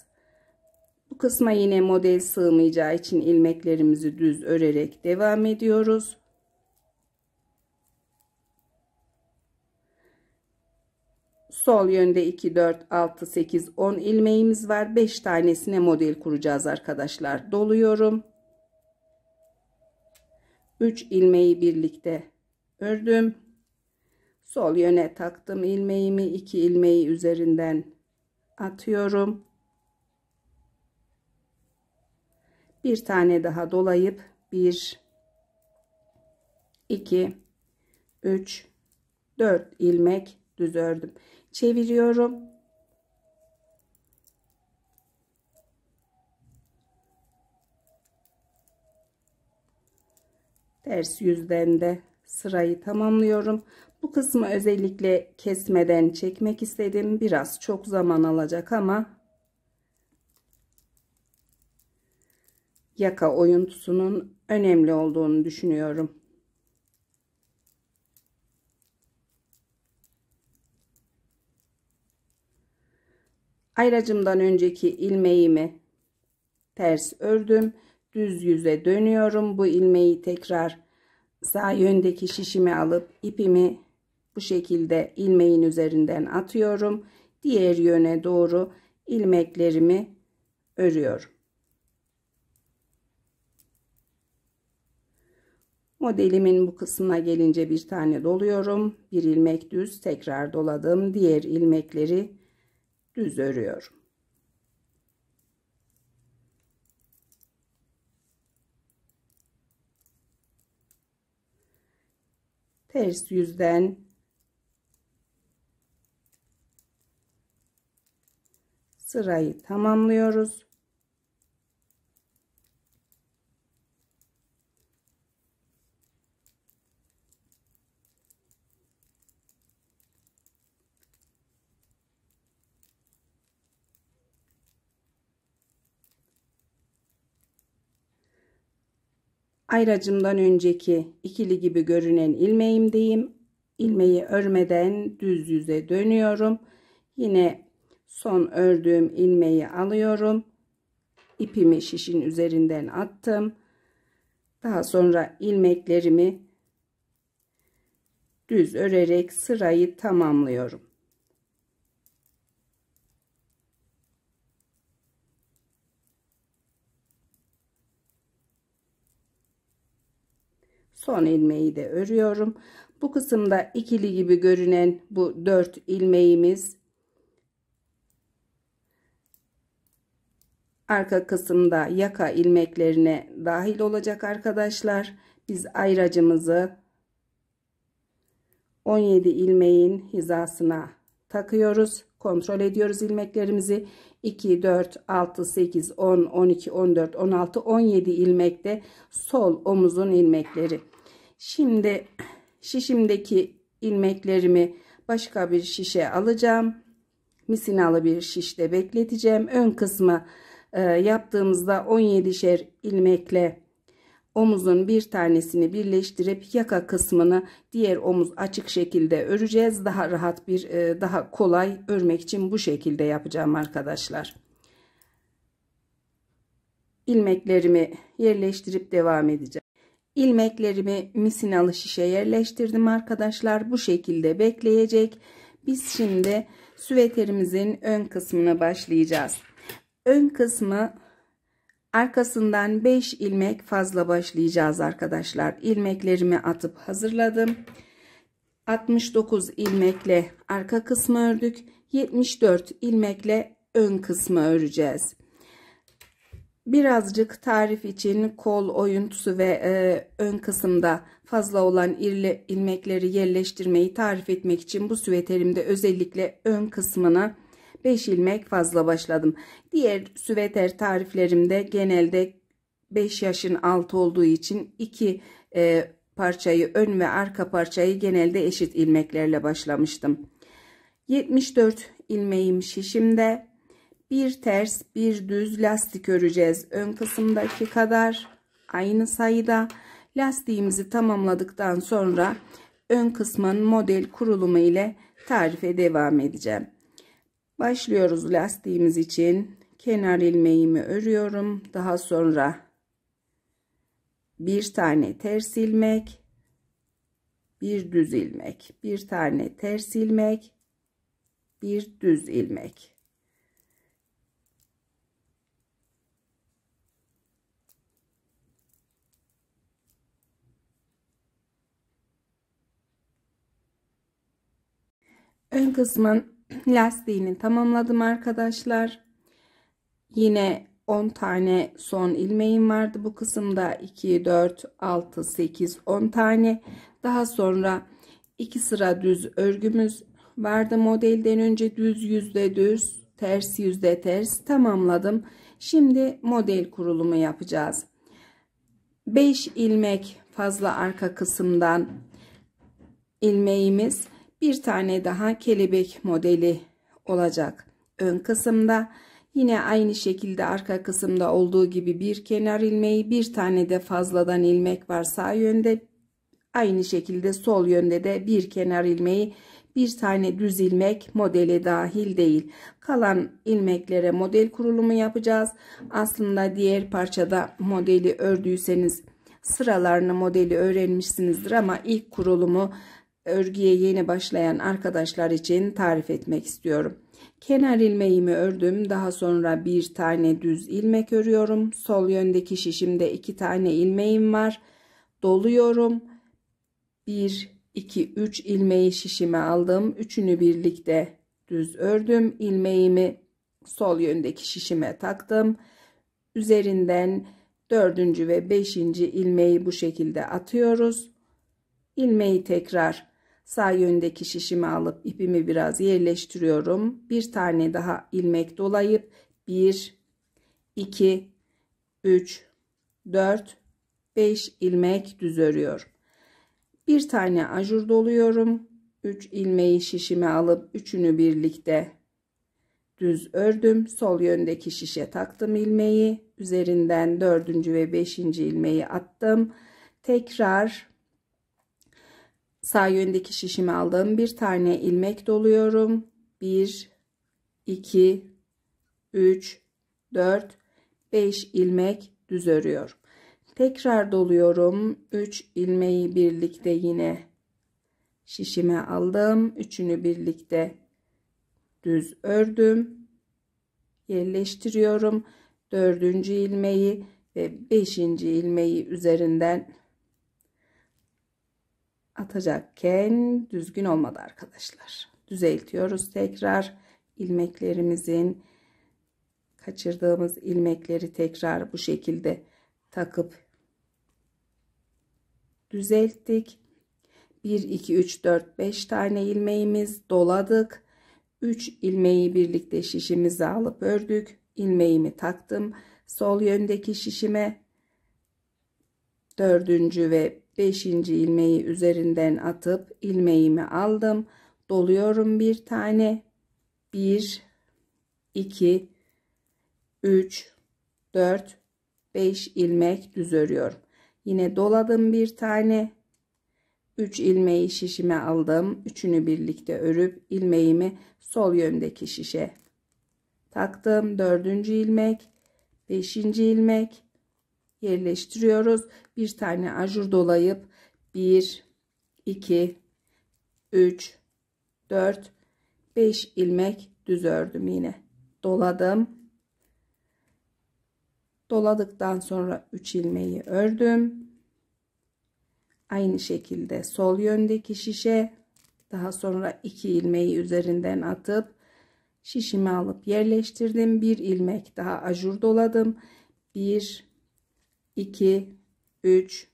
Bu kısma yine model sığmayacağı için ilmeklerimizi düz örerek devam ediyoruz. Sol yönde 2, 4, 6, 8, 10 ilmeğimiz var. 5 tanesine model kuracağız arkadaşlar. Doluyorum. 3 ilmeği birlikte ördüm. Sol yöne taktım ilmeğimi. 2 ilmeği üzerinden atıyorum. Bir tane daha dolayıp 1, 2, 3, 4 ilmek düz ördüm. Çeviriyorum. Ters yüzden de sırayı tamamlıyorum. Bu kısmı özellikle kesmeden çekmek istedim. Biraz çok zaman alacak ama yaka oyuntusunun önemli olduğunu düşünüyorum. Ayracımdan önceki ilmeğimi ters ördüm. Düz yüze dönüyorum. Bu ilmeği tekrar sağ yöndeki şişime alıp ipimi bu şekilde ilmeğin üzerinden atıyorum. Diğer yöne doğru ilmeklerimi örüyorum. Modelimin bu kısmına gelince bir tane doluyorum. Bir ilmek düz tekrar doladım. Diğer ilmekleri düz örüyorum. Ters yüzden sırayı tamamlıyoruz. Ayracımdan önceki ikili gibi görünen ilmeğimdeyim. İlmeği örmeden düz yüze dönüyorum. Yine son ördüğüm ilmeği alıyorum. İpimi şişin üzerinden attım. Daha sonra ilmeklerimi düz örerek sırayı tamamlıyorum. Son ilmeği de örüyorum. Bu kısımda ikili gibi görünen bu 4 ilmeğimiz arka kısımda yaka ilmeklerine dahil olacak arkadaşlar. Biz ayracımızı 17 ilmeğin hizasına takıyoruz. Kontrol ediyoruz ilmeklerimizi. 2, 4, 6, 8, 10, 12, 14, 16, 17 ilmekte sol omuzun ilmekleri. Şimdi şişimdeki ilmeklerimi başka bir şişe alacağım. Misinalı bir şişte bekleteceğim. Ön kısmı yaptığımızda 17'şer ilmekle omuzun bir tanesini birleştirip yaka kısmını diğer omuz açık şekilde öreceğiz. Daha rahat daha kolay örmek için bu şekilde yapacağım arkadaşlar. İlmeklerimi yerleştirip devam edeceğim. İlmeklerimi misinalı şişe yerleştirdim arkadaşlar. Bu şekilde bekleyecek. Biz şimdi süveterimizin ön kısmına başlayacağız. Ön kısmı arkasından 5 ilmek fazla başlayacağız arkadaşlar. İlmeklerimi atıp hazırladım. 69 ilmekle arka kısmı ördük. 74 ilmekle ön kısmı öreceğiz. Birazcık tarif için kol oyuntusu ve ön kısımda fazla olan ilmekleri yerleştirmeyi tarif etmek için bu süveterimde özellikle ön kısmına 5 ilmek fazla başladım. Diğer süveter tariflerimde genelde 5 yaşın altı olduğu için 2 parçayı, ön ve arka parçayı genelde eşit ilmeklerle başlamıştım. 74 ilmeğim şişimde. Bir ters bir düz lastik öreceğiz. Ön kısımdaki kadar aynı sayıda. Lastiğimizi tamamladıktan sonra ön kısmın model kurulumu ile tarife devam edeceğim. Başlıyoruz lastiğimiz için. Kenar ilmeğimi örüyorum. Daha sonra bir tane ters ilmek, bir düz ilmek, bir tane ters ilmek, bir düz ilmek. Ön kısmın lastiğini tamamladım arkadaşlar. Yine 10 tane son ilmeğim vardı bu kısımda. 2 4 6 8 10 tane. Daha sonra 2 sıra düz örgümüz vardı. Modelden önce düz yüzde düz, ters yüzde ters tamamladım. Şimdi model kurulumu yapacağız. 5 ilmek fazla arka kısımdan ilmeğimiz, bir tane daha kelebek modeli olacak ön kısımda. Yine aynı şekilde arka kısımda olduğu gibi bir kenar ilmeği, bir tane de fazladan ilmek var sağ yönde. Aynı şekilde sol yönde de bir kenar ilmeği, bir tane düz ilmek modeli dahil değil. Kalan ilmeklere model kurulumu yapacağız. Aslında diğer parçada modeli ördüyseniz sıralarını modeli öğrenmişsinizdir ama ilk kurulumu örgüye yeni başlayan arkadaşlar için tarif etmek istiyorum. Kenar ilmeğimi ördüm. Daha sonra bir tane düz ilmek örüyorum. Sol yöndeki şişimde 2 tane ilmeğim var. Doluyorum. 1, 2, 3 ilmeği şişime aldım. Üçünü birlikte düz ördüm. İlmeğimi sol yöndeki şişime taktım. Üzerinden 4. ve 5. ilmeği bu şekilde atıyoruz. İlmeği tekrar sağ yöndeki şişime alıp ipimi biraz yerleştiriyorum. Bir tane daha ilmek dolayıp 1, 2, 3, 4, 5 ilmek düz örüyorum. Bir tane ajur doluyorum. 3 ilmeği şişime alıp üçünü birlikte düz ördüm. Sol yöndeki şişe taktım ilmeği. Üzerinden 4. ve 5. ilmeği attım. Tekrar sağ yöndeki şişimi aldım. Bir tane ilmek doluyorum. 1, 2, 3, 4, 5 ilmek düz örüyorum. Tekrar doluyorum. 3 ilmeği birlikte yine şişime aldım. Üçünü birlikte düz ördüm. Yerleştiriyorum. 4. ilmeği ve 5. ilmeği üzerinden atacakken düzgün olmadı arkadaşlar. Düzeltiyoruz tekrar. İlmeklerimizin kaçırdığımız ilmekleri tekrar bu şekilde takıp düzelttik. 1 2 3 4 5 tane ilmeğimiz doladık. 3 ilmeği birlikte şişimize alıp ördük. İlmeğimi taktım sol yöndeki şişime. 4. ve 5. ilmeği üzerinden atıp ilmeğimi aldım. Doluyorum bir tane. 1 2 3 4 5 ilmek düz örüyorum. Yine doladım bir tane. 3 ilmeği şişime aldım. Üçünü birlikte örüp ilmeğimi sol yöndeki şişe taktım. 4. ilmek, 5. ilmek yerleştiriyoruz. Bir tane ajur dolayıp 1 2 3 4 5 ilmek düz ördüm. Yine doladım. Doladıktan sonra 3 ilmeği ördüm. Aynı şekilde sol yöndeki şişe, daha sonra 2 ilmeği üzerinden atıp şişimi alıp yerleştirdim. Bir ilmek daha ajur doladım. 1 2 3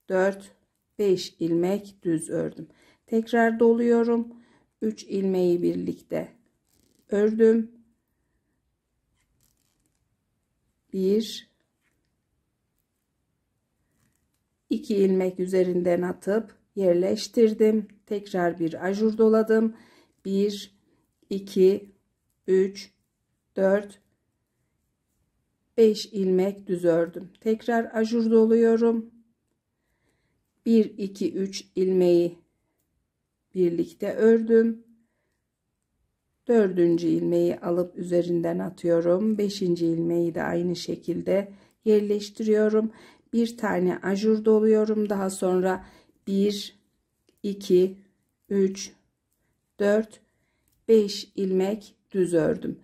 4 5 ilmek düz ördüm. Tekrar doluyorum. 3 ilmeği birlikte ördüm. 1 2 ilmek üzerinden atıp yerleştirdim. Tekrar bir ajur doladım. 1 2 3, 4, 5 ilmek düz ördüm. Tekrar ajur doluyorum. 1, 2, 3 ilmeği birlikte ördüm. 4. ilmeği alıp üzerinden atıyorum. 5. ilmeği de aynı şekilde yerleştiriyorum. Bir tane ajur doluyorum. Daha sonra 1, 2, 3, 4, 5 ilmek düz ördüm.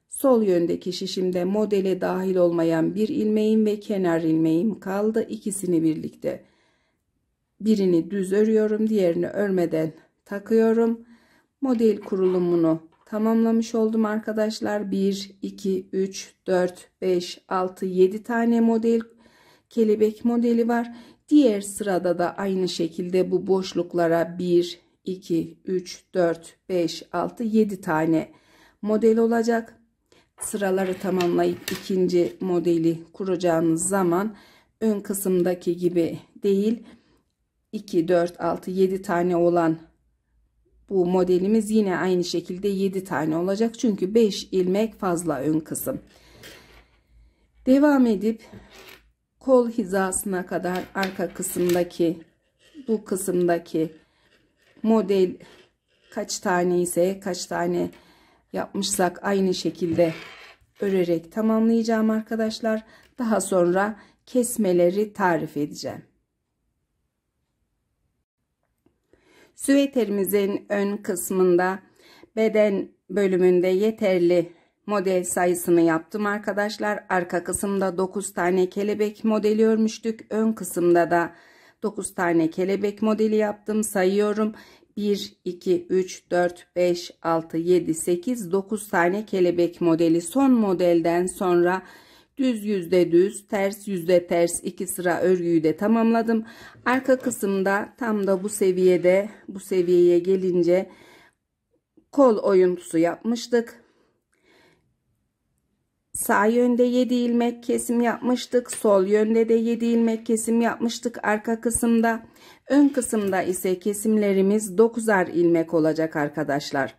Sol yöndeki şişimde modele dahil olmayan bir ilmeğim ve kenar ilmeğim kaldı. İkisini birlikte, birini düz örüyorum, diğerini örmeden takıyorum. Model kurulumunu tamamlamış oldum arkadaşlar. 1, 2, 3, 4, 5, 6, 7 tane model kelebek modeli var. Diğer sırada da aynı şekilde bu boşluklara 1, 2, 3, 4, 5, 6, 7 tane model olacak. Sıraları tamamlayıp ikinci modeli kuracağınız zaman ön kısımdaki gibi değil, 2, 4, 6, 7 tane olan bu modelimiz yine aynı şekilde 7 tane olacak. Çünkü 5 ilmek fazla ön kısım. Devam edip kol hizasına kadar arka kısımdaki, bu kısımdaki model kaç tane ise, kaç tane yapmışsak aynı şekilde örerek tamamlayacağım arkadaşlar. Daha sonra kesmeleri tarif edeceğim. Süveterimizin ön kısmında beden bölümünde yeterli model sayısını yaptım arkadaşlar. Arka kısımda 9 tane kelebek modeli örmüştük. Ön kısımda da 9 tane kelebek modeli yaptım. Sayıyorum. 1, 2, 3, 4, 5, 6, 7, 8, 9 tane kelebek modeli. Son modelden sonra düz yüzde düz, ters yüzde ters 2 sıra örgüyü de tamamladım. Arka kısımda tam da bu seviyede, bu seviyeye gelince kol oyuntusu yapmıştık. Sağ yönde 7 ilmek kesim yapmıştık. Sol yönde de 7 ilmek kesim yapmıştık arka kısımda. Ön kısımda ise kesimlerimiz 9'ar ilmek olacak arkadaşlar.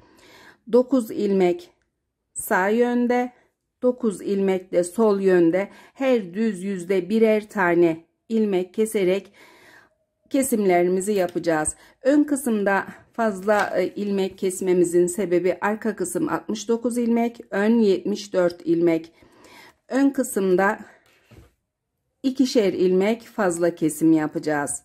9 ilmek sağ yönde, 9 ilmek de sol yönde, her düz yüzde birer tane ilmek keserek kesimlerimizi yapacağız. Ön kısımda fazla ilmek kesmemizin sebebi arka kısım 69 ilmek, ön 74 ilmek. Ön kısımda ikişer ilmek fazla kesim yapacağız.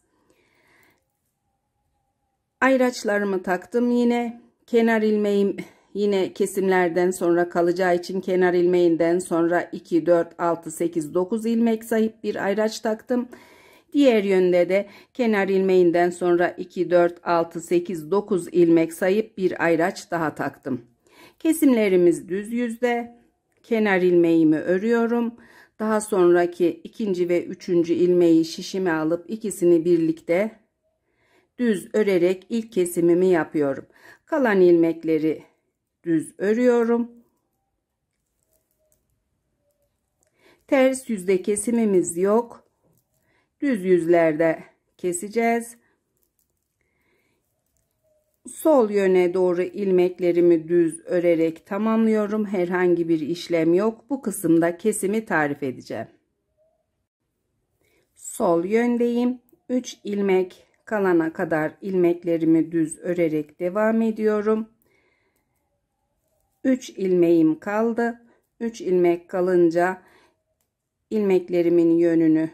Ayraçlarımı taktım yine. Kenar ilmeğim yine kesimlerden sonra kalacağı için kenar ilmeğinden sonra 2, 4, 6, 8, 9 ilmek sayıp bir ayraç taktım. Diğer yönde de kenar ilmeğinden sonra 2, 4, 6, 8, 9 ilmek sayıp bir ayraç daha taktım. Kesimlerimiz düz yüzde. Kenar ilmeğimi örüyorum. Daha sonraki ikinci ve üçüncü ilmeği şişime alıp ikisini birlikte düz örerek ilk kesimimi yapıyorum. Kalan ilmekleri düz örüyorum. Ters yüzde kesimimiz yok. Düz yüzlerde keseceğiz. Sol yöne doğru ilmeklerimi düz örerek tamamlıyorum. Herhangi bir işlem yok. Bu kısımda kesimi tarif edeceğim. Sol yöndeyim. 3 ilmek kalana kadar ilmeklerimi düz örerek devam ediyorum. 3 ilmeğim kaldı. 3 ilmek kalınca ilmeklerimin yönünü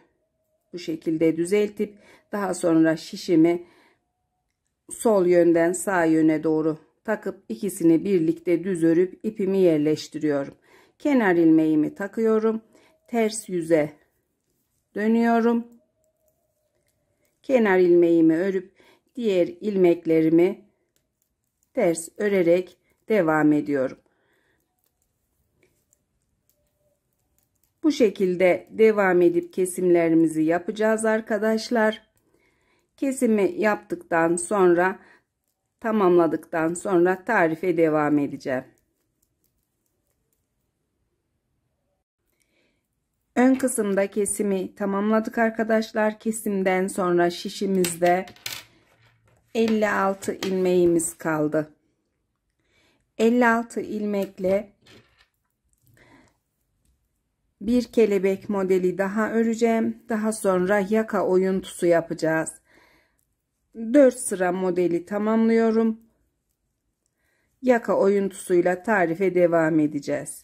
bu şekilde düzeltip daha sonra şişimi sol yönden sağ yöne doğru takıp ikisini birlikte düz örüp ipimi yerleştiriyorum. Kenar ilmeğimi takıyorum. Ters yüze dönüyorum. Kenar ilmeğimi örüp diğer ilmeklerimi ters örerek devam ediyorum. Bu şekilde devam edip kesimlerimizi yapacağız arkadaşlar. Kesimi yaptıktan sonra, tamamladıktan sonra tarife devam edeceğim. Ön kısımda kesimi tamamladık arkadaşlar. Kesimden sonra şişimizde 56 ilmeğimiz kaldı. 56 ilmekle bir kelebek modeli daha öreceğim. Daha sonra yaka oyuntusu yapacağız. 4 sıra modeli tamamlıyorum. Yaka oyuntusuyla tarife devam edeceğiz.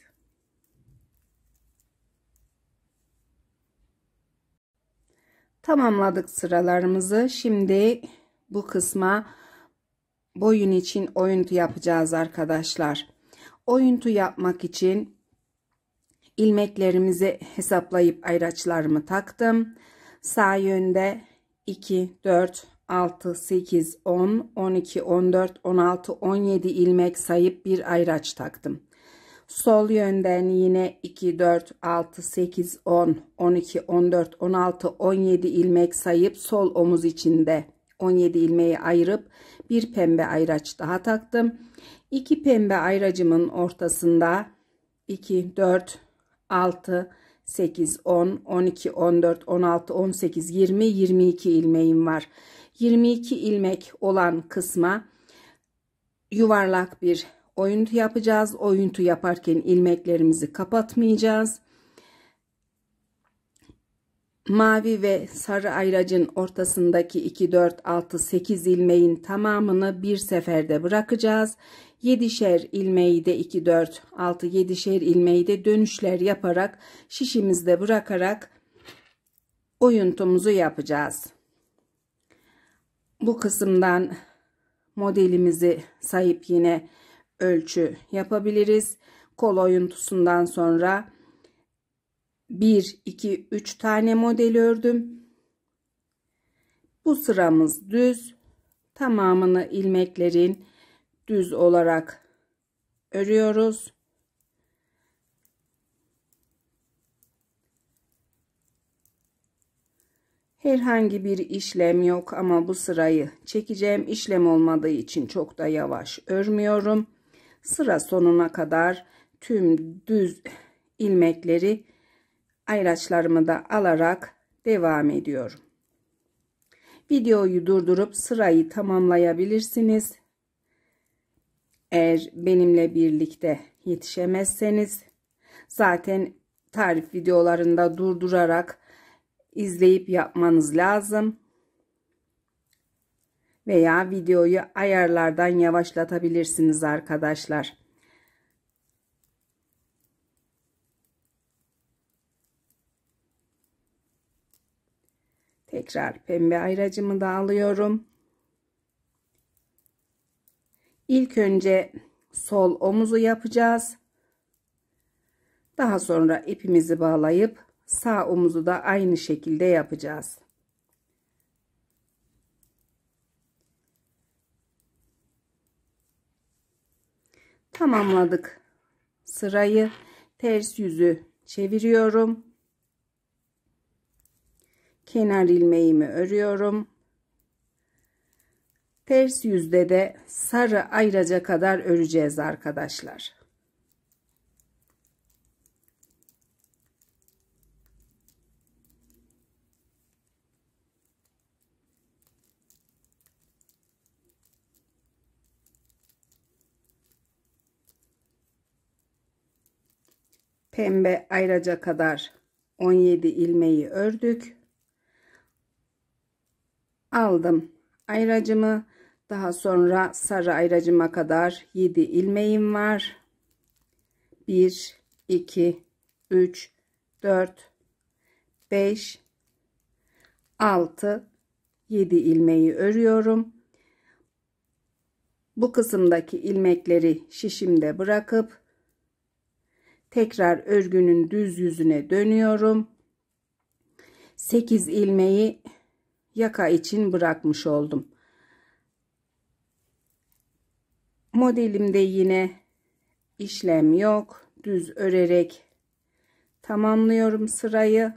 Tamamladık sıralarımızı. Şimdi bu kısma boyun için oyuntu yapacağız arkadaşlar. Oyuntu yapmak için ilmeklerimizi hesaplayıp ayraçlarımı taktım. Sağ yönde 2, 4, 6, 8, 10, 12, 14, 16, 17 ilmek sayıp bir ayraç taktım. Sol yönden yine 2, 4, 6, 8, 10, 12, 14, 16, 17 ilmek sayıp sol omuz içinde 17 ilmeği ayırıp bir pembe ayraç daha taktım. 2 pembe ayracımın ortasında 2, 4, 6, 8, 10, 12, 14, 16, 18, 20, 22 ilmeğim var. 22 ilmek olan kısma yuvarlak bir oyuntu yapacağız. Oyuntu yaparken ilmeklerimizi kapatmayacağız. Mavi ve sarı ayracın ortasındaki 2, 4, 6, 8 ilmeğin tamamını bir seferde bırakacağız. 7'şer ilmeği de 2, 4, 6, 7'şer ilmeği de dönüşler yaparak şişimizde bırakarak oyuntumuzu yapacağız. Bu kısımdan modelimizi sayıp yine ölçü yapabiliriz. Kol oyuntusundan sonra 1, 2, 3 tane model ördüm. Bu sıramız düz. Tamamını ilmeklerin düz olarak örüyoruz. Herhangi bir işlem yok ama bu sırayı çekeceğim. İşlem olmadığı için çok da yavaş örmüyorum. Sıra sonuna kadar tüm düz ilmekleri ayraçlarımı da alarak devam ediyorum. Videoyu durdurup sırayı tamamlayabilirsiniz. Eğer benimle birlikte yetişemezseniz zaten tarif videolarında durdurarak izleyip yapmanız lazım. Veya videoyu ayarlardan yavaşlatabilirsiniz arkadaşlar. Tekrar pembe ayracımı da alıyorum. İlk önce sol omuzu yapacağız. Daha sonra ipimizi bağlayıp sağ omuzu da aynı şekilde yapacağız. Tamamladık sırayı. Ters yüzü çeviriyorum. Kenar ilmeğimi örüyorum. Ters yüzde de sarı ayraca kadar öreceğiz arkadaşlar. Pembe ayraca kadar 17 ilmeği ördük. Aldım ayracımı. Daha sonra sarı ayracıma kadar 7 ilmeğim var. 1, 2, 3, 4, 5, 6, 7 ilmeği örüyorum. Bu kısımdaki ilmekleri şişimde bırakıp tekrar örgünün düz yüzüne dönüyorum. 8 ilmeği yaka için bırakmış oldum. Modelimde yine işlem yok. Düz örerek tamamlıyorum sırayı.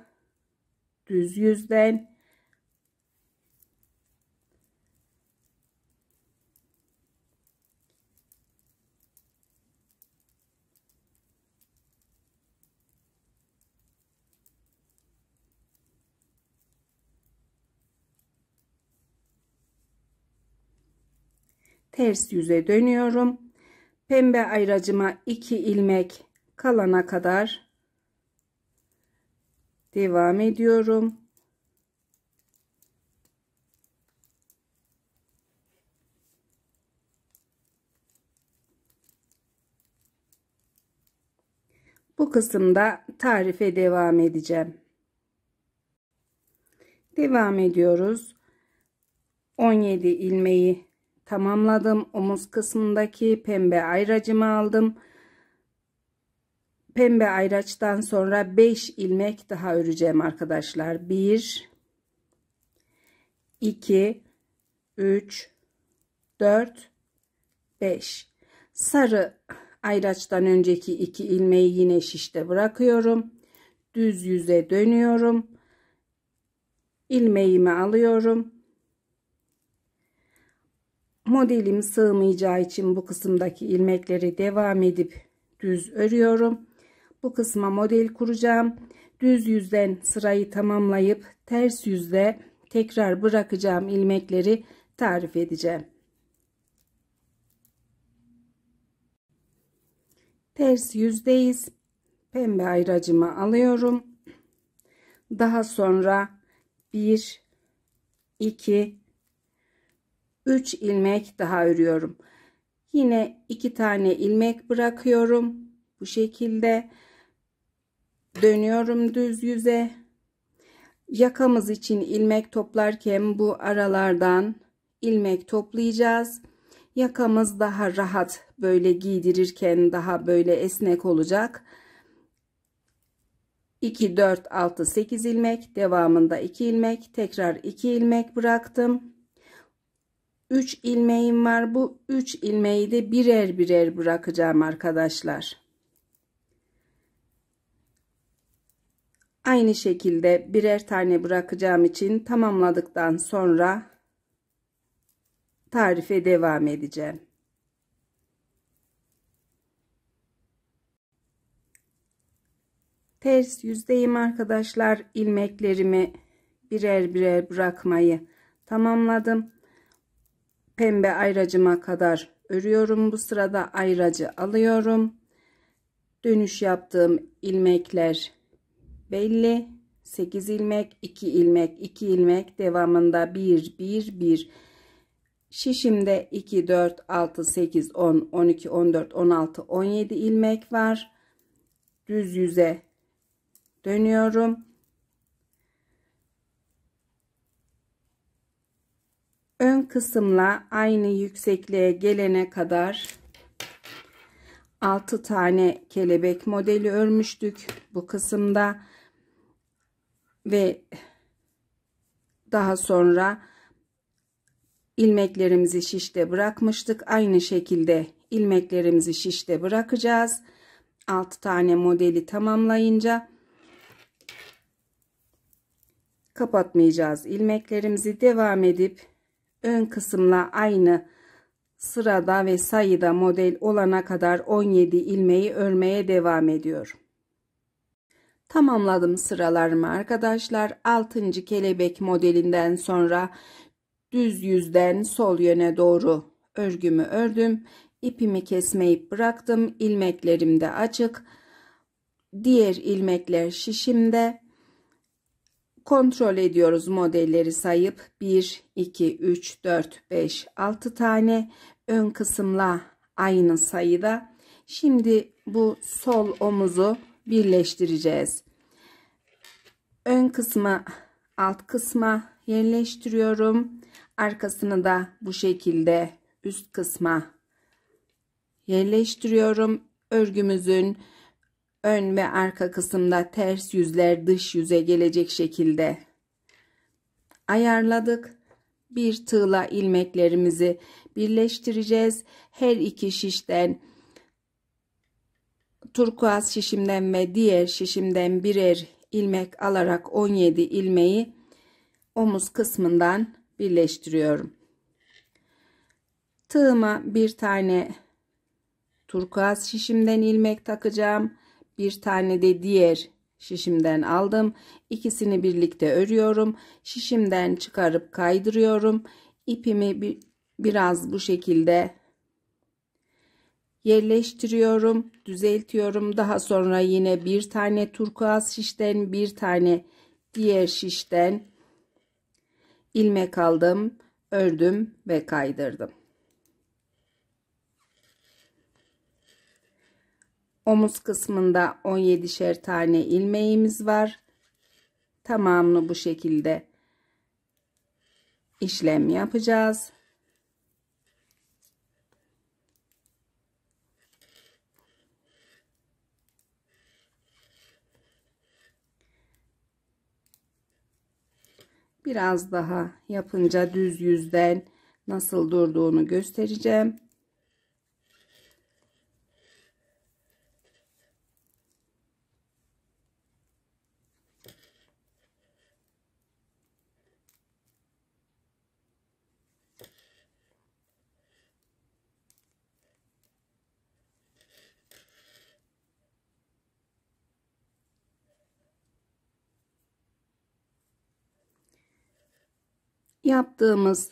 Düz yüzden. Ters yüze dönüyorum. Pembe ayracıma 2 ilmek kalana kadar devam ediyorum. Bu kısımda tarife devam edeceğim. Devam ediyoruz. 17 ilmeği tamamladım. Omuz kısmındaki pembe ayracımı aldım. Pembe ayraçtan sonra 5 ilmek daha öreceğim arkadaşlar. 1 2 3 4 5. Sarı ayraçtan önceki 2 ilmeği yine şişte bırakıyorum. Düz yüze dönüyorum. İlmeğimi alıyorum. Modelim sığmayacağı için bu kısımdaki ilmekleri devam edip düz örüyorum. Bu kısma model kuracağım. Düz yüzden sırayı tamamlayıp ters yüzde tekrar bırakacağım ilmekleri tarif edeceğim. Ters yüzdeyiz. Pembe ayracımı alıyorum. Daha sonra 1 2 3 ilmek daha örüyorum. Yine 2 tane ilmek bırakıyorum. Bu şekilde dönüyorum düz yüze. Yakamız için ilmek toplarken bu aralardan ilmek toplayacağız. Yakamız daha rahat, böyle giydirirken daha böyle esnek olacak. 2 4 6 8 ilmek, devamında 2 ilmek, tekrar 2 ilmek bıraktım. 3 ilmeğim var. Bu 3 ilmeği de birer birer bırakacağım arkadaşlar. Aynı şekilde birer tane bırakacağım için tamamladıktan sonra tarife devam edeceğim. Ters yüzdeyim arkadaşlar. İlmeklerimi birer birer bırakmayı tamamladım. Pembe ayracıma kadar örüyorum. Bu sırada ayracı alıyorum. Dönüş yaptığım ilmekler belli. 8 ilmek, 2 ilmek, 2 ilmek, devamında 1 1 1. Şişimde 2 4 6 8 10 12 14 16 17 ilmek var. Düz yüze dönüyorum. Ön kısımla aynı yüksekliğe gelene kadar 6 tane kelebek modeli örmüştük bu kısımda ve daha sonra ilmeklerimizi şişte bırakmıştık. Aynı şekilde ilmeklerimizi şişte bırakacağız. 6 tane modeli tamamlayınca kapatmayacağız. İlmeklerimizi devam edip ön kısımla aynı sırada ve sayıda model olana kadar 17 ilmeği örmeye devam ediyorum. Tamamladım sıralarımı arkadaşlar. 6. kelebek modelinden sonra düz yüzden sol yöne doğru örgümü ördüm. İpimi kesmeyip bıraktım. İlmeklerim de açık. Diğer ilmekler şişimde. Kontrol ediyoruz modelleri sayıp 1 2 3 4 5 6 tane ön kısımla aynı sayıda. Şimdi bu sol omuzu birleştireceğiz. Ön kısmı alt kısma yerleştiriyorum. Arkasını da bu şekilde üst kısma yerleştiriyorum. Örgümüzün ön ve arka kısımda ters yüzler dış yüze gelecek şekilde ayarladık. Bir tığla ilmeklerimizi birleştireceğiz. Her iki şişten, turkuaz şişimden ve diğer şişimden birer ilmek alarak 17 ilmeği omuz kısmından birleştiriyorum. Tığıma bir tane turkuaz şişimden ilmek takacağım. Bir tane de diğer şişimden aldım. İkisini birlikte örüyorum. Şişimden çıkarıp kaydırıyorum. İpimi biraz bu şekilde yerleştiriyorum, düzeltiyorum. Daha sonra yine bir tane turkuaz şişten, bir tane diğer şişten ilmek aldım, ördüm ve kaydırdım. Omuz kısmında 17'şer tane ilmeğimiz var. Tamamını bu şekilde işlem yapacağız. Biraz daha yapınca düz yüzden nasıl durduğunu göstereceğim. Yaptığımız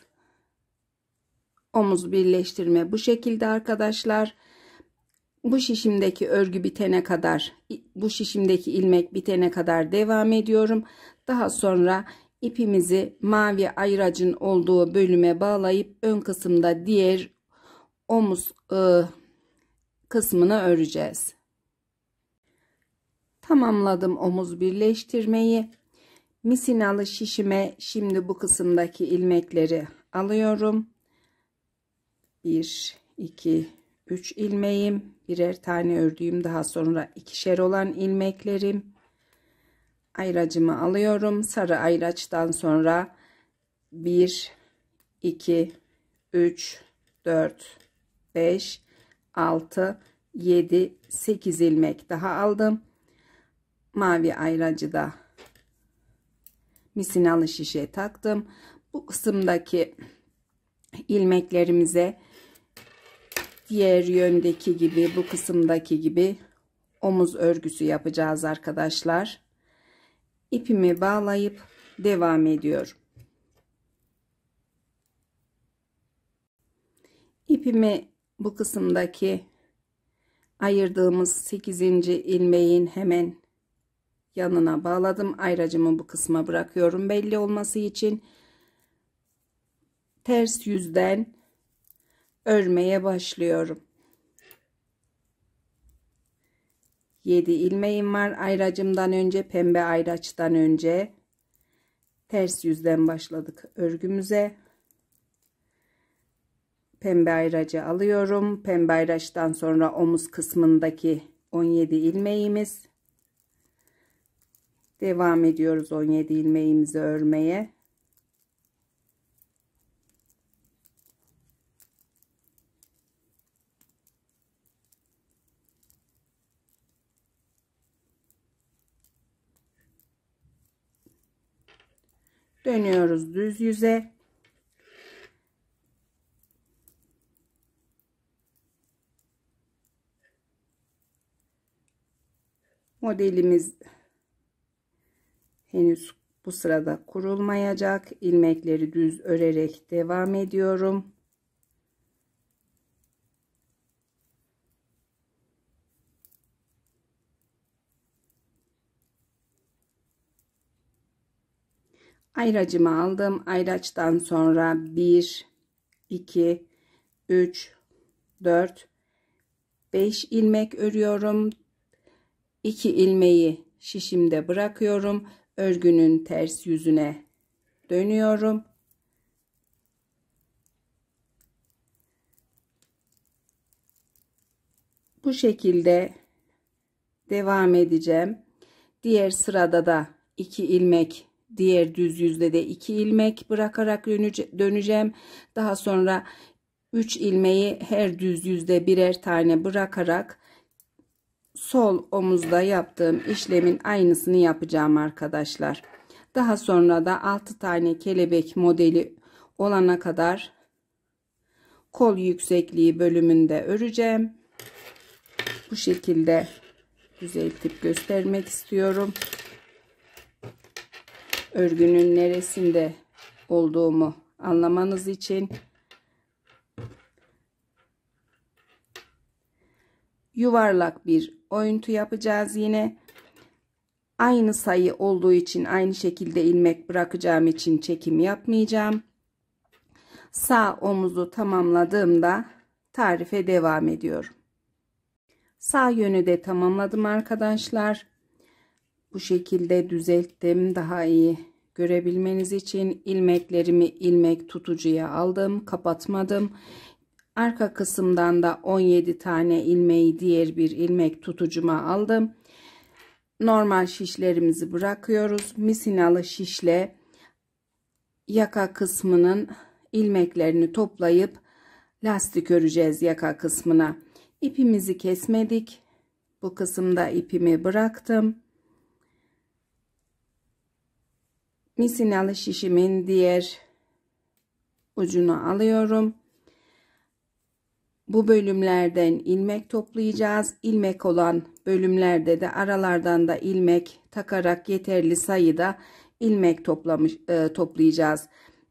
omuz birleştirme bu şekilde arkadaşlar. Bu şişimdeki örgü bitene kadar, bu şişimdeki ilmek bitene kadar devam ediyorum. Daha sonra ipimizi mavi ayracın olduğu bölüme bağlayıp ön kısımda diğer omuz kısmını öreceğiz. Tamamladım omuz birleştirmeyi. Misinalı şişime şimdi bu kısımdaki ilmekleri alıyorum. 1, 2, 3 ilmeğim, birer tane ördüğüm, daha sonra ikişer olan ilmeklerim. Ayracımı alıyorum. Sarı ayraçtan sonra 1, 2, 3, 4, 5, 6, 7, 8 ilmek daha aldım. Mavi ayracı da misinalı şişe taktım. Bu kısımdaki ilmeklerimize diğer yöndeki gibi, bu kısımdaki gibi omuz örgüsü yapacağız arkadaşlar. İpimi bağlayıp devam ediyorum. İpimi bu kısımdaki ayırdığımız 8. ilmeğin hemen yanına bağladım. Ayracımı bu kısma bırakıyorum belli olması için. Ters yüzden örmeye başlıyorum. 7 ilmeğim var. Ayracımdan önce, pembe ayraçtan önce ters yüzden başladık örgümüze. Pembe ayracı alıyorum. Pembe ayraçtan sonra omuz kısmındaki 17 ilmeğimiz. Devam ediyoruz 17 ilmeğimizi örmeye. Dönüyoruz düz yüze. Modelimiz henüz bu sırada kurulmayacak. İlmekleri düz örerek devam ediyorum. Ayracımı aldım. Ayraçtan sonra 1, 2, 3, 4, 5 ilmek örüyorum. 2 ilmeği şişimde bırakıyorum. Örgünün ters yüzüne dönüyorum. Bu şekilde devam edeceğim. Diğer sırada da 2 ilmek, diğer düz yüzde de 2 ilmek bırakarak döneceğim. Daha sonra 3 ilmeği her düz yüzde birer tane bırakarak sol omuzda yaptığım işlemin aynısını yapacağım arkadaşlar. Daha sonra da 6 tane kelebek modeli olana kadar kol yüksekliği bölümünde öreceğim. Bu şekilde düzeltip göstermek istiyorum. Örgünün neresinde olduğumu anlamanız için. yuvarlak bir oyuntu yapacağız yine. Aynı sayı olduğu için aynı şekilde ilmek bırakacağım için çekim yapmayacağım. Sağ omuzu tamamladığımda tarife devam ediyorum. Sağ yönü de tamamladım arkadaşlar. Bu şekilde düzelttim. Daha iyi görebilmeniz için ilmeklerimi ilmek tutucuya aldım. Kapatmadım. Arka kısımdan da 17 tane ilmeği diğer bir ilmek tutucuma aldım. Normal şişlerimizi bırakıyoruz. Misinalı şişle yaka kısmının ilmeklerini toplayıp lastik öreceğiz yaka kısmına. İpimizi kesmedik. Bu kısımda ipimi bıraktım. Misinalı şişimin diğer ucunu alıyorum. Bu bölümlerden ilmek toplayacağız. İlmek olan bölümlerde de aralardan da ilmek takarak yeterli sayıda ilmek toplayacağız.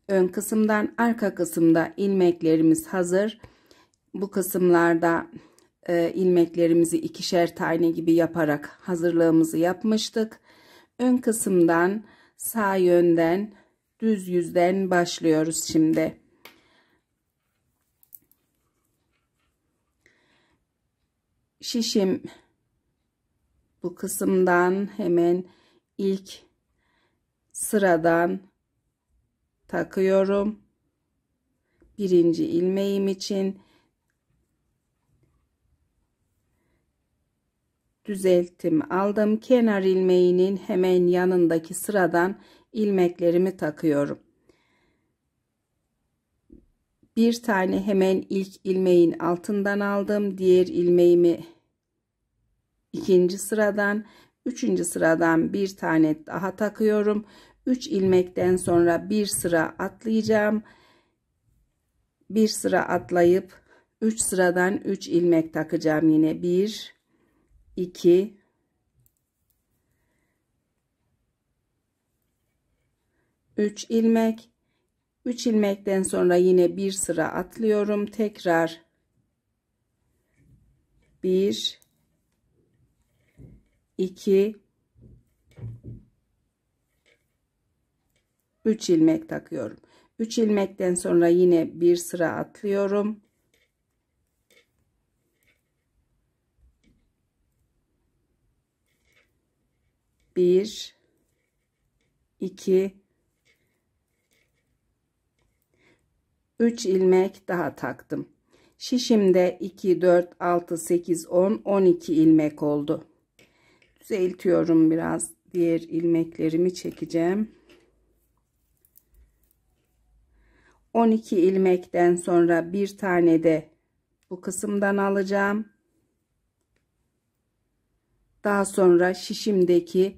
Ön kısımdan arka kısımda ilmeklerimiz hazır. Bu kısımlarda ilmeklerimizi ikişer tane gibi yaparak hazırlığımızı yapmıştık. Ön kısımdan sağ yönden düz yüzden başlıyoruz şimdi. Şişim bu kısımdan hemen ilk sıradan takıyorum. Birinci ilmeğim için düzelttim aldım. Kenar ilmeğinin hemen yanındaki sıradan ilmeklerimi takıyorum. Bir tane hemen ilk ilmeğin altından aldım. Diğer ilmeğimi ikinci sıradan, üçüncü sıradan bir tane daha takıyorum. 3 ilmekten sonra bir sıra atlayacağım. Bir sıra atlayıp 3 sıradan 3 ilmek takacağım yine. 1 2 3 ilmek. 3 ilmekten sonra yine bir sıra atlıyorum. Tekrar 1 2 3 ilmek takıyorum. 3 ilmekten sonra yine bir sıra atlıyorum. Bir, iki, 3 ilmek daha taktım. Şişimde 2, 4, 6, 8, 10, 12 ilmek oldu. Düzeltiyorum biraz. Diğer ilmeklerimi çekeceğim. 12 ilmekten sonra bir tane de bu kısımdan alacağım. Daha sonra şişimdeki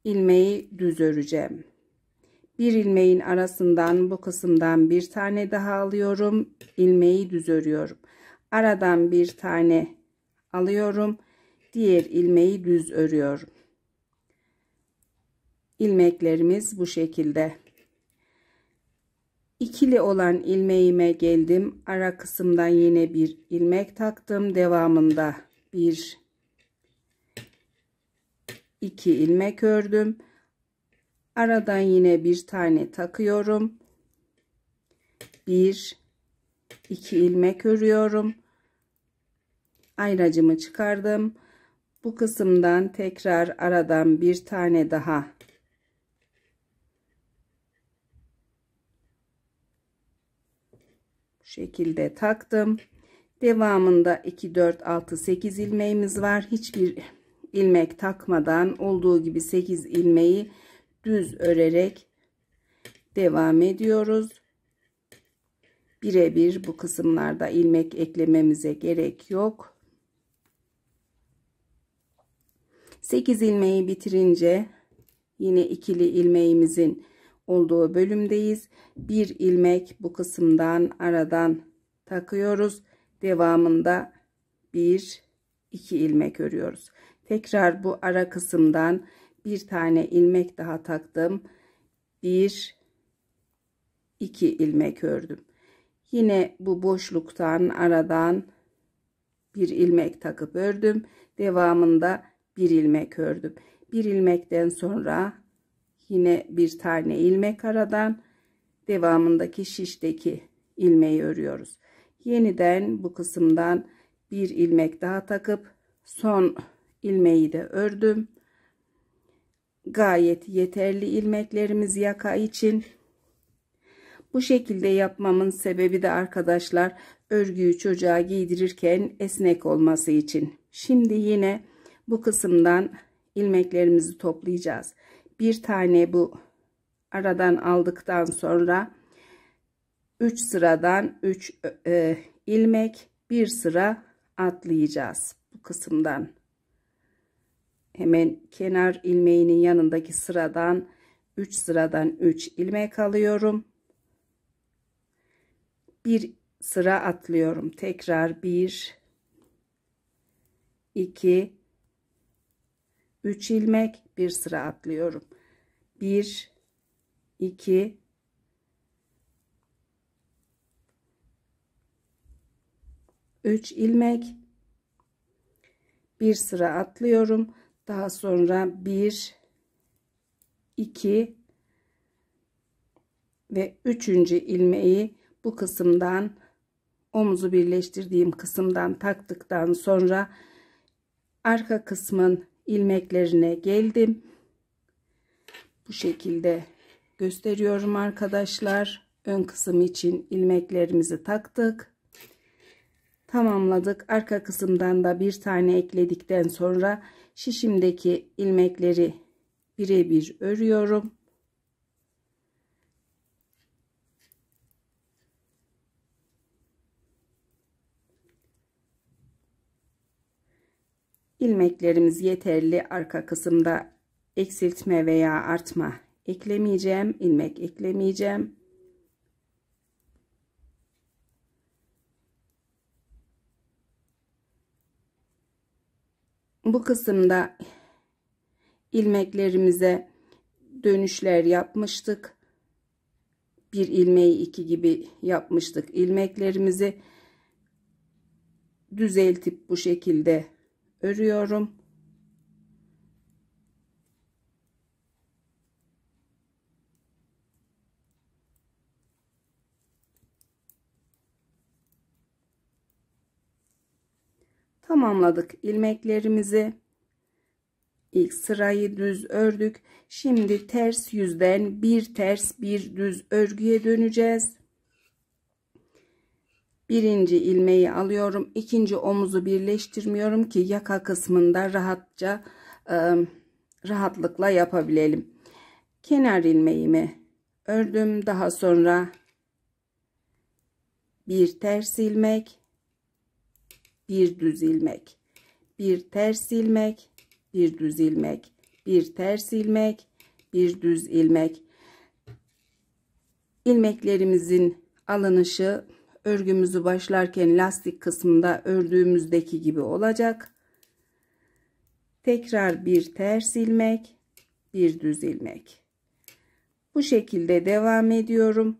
ilmeği düz öreceğim. Bir ilmeğin arasından bu kısımdan bir tane daha alıyorum. İlmeği düz örüyorum. Aradan bir tane alıyorum. Diğer ilmeği düz örüyorum. İlmeklerimiz bu şekilde. İkili olan ilmeğime geldim. Ara kısımdan yine bir ilmek taktım. Devamında bir 2 ilmek ördüm. Aradan yine bir tane takıyorum. 1 2 ilmek örüyorum. Ayracımı çıkardım. Bu kısımdan tekrar aradan bir tane daha bu şekilde taktım. Devamında 2 4 6 8 ilmeğimiz var. Hiçbir ilmek takmadan olduğu gibi 8 ilmeği düz örerek devam ediyoruz. Birebir bu kısımlarda ilmek eklememize gerek yok. 8 ilmeği bitirince yine ikili ilmeğimizin olduğu bölümdeyiz. Bir ilmek bu kısımdan aradan takıyoruz. Devamında 1 2 ilmek örüyoruz. Tekrar bu ara kısımdan bir tane ilmek daha taktım. 1 2 ilmek ördüm. Yine bu boşluktan aradan bir ilmek takıp ördüm. Devamında bir ilmek ördüm. Bir ilmekten sonra yine bir tane ilmek aradan devamındaki şişteki ilmeği örüyoruz. Yeniden bu kısımdan bir ilmek daha takıp son ilmeği de ördüm. Gayet yeterli ilmeklerimiz yaka için. Bu şekilde yapmamın sebebi de arkadaşlar, örgüyü çocuğa giydirirken esnek olması için. Şimdi yine bu kısımdan ilmeklerimizi toplayacağız. Bir tane bu aradan aldıktan sonra 3 sıradan 3 ilmek, bir sıra atlayacağız bu kısımdan. Hemen kenar ilmeğinin yanındaki sıradan 3 sıradan 3 ilmek alıyorum. Bir sıra atlıyorum. Tekrar 1 2 3 ilmek, bir sıra atlıyorum. 1 2 3 ilmek, bir sıra atlıyorum. Daha sonra 1 2 ve 3. ilmeği bu kısımdan, omuzu birleştirdiğim kısımdan taktıktan sonra arka kısmın ilmeklerine geldim. Bu şekilde gösteriyorum arkadaşlar. Ön kısım için ilmeklerimizi taktık. Tamamladık. Arka kısımdan da bir tane ekledikten sonra şişimdeki ilmekleri birebir örüyorum. İlmeklerimiz yeterli. Arka kısımda eksiltme veya artma eklemeyeceğim. İlmek eklemeyeceğim. Bu kısımda ilmeklerimize dönüşler yapmıştık. Bir ilmeği 2 gibi yapmıştık. İlmeklerimizi düzeltip bu şekilde örüyorum. Tamamladık ilmeklerimizi. İlk sırayı düz ördük. Şimdi ters yüzden bir ters bir düz örgüye döneceğiz. Birinci ilmeği alıyorum. İkinci omuzu birleştirmiyorum ki yaka kısmında rahatça rahatlıkla yapabilelim. Kenar ilmeğimi ördüm. Daha sonra bir ters ilmek, bir düz ilmek, bir ters ilmek, bir düz ilmek, bir ters ilmek, bir düz ilmek. İlmeklerimizin alınışı örgümüzü başlarken lastik kısmında ördüğümüzdeki gibi olacak. Tekrar bir ters ilmek, bir düz ilmek. Bu şekilde devam ediyorum.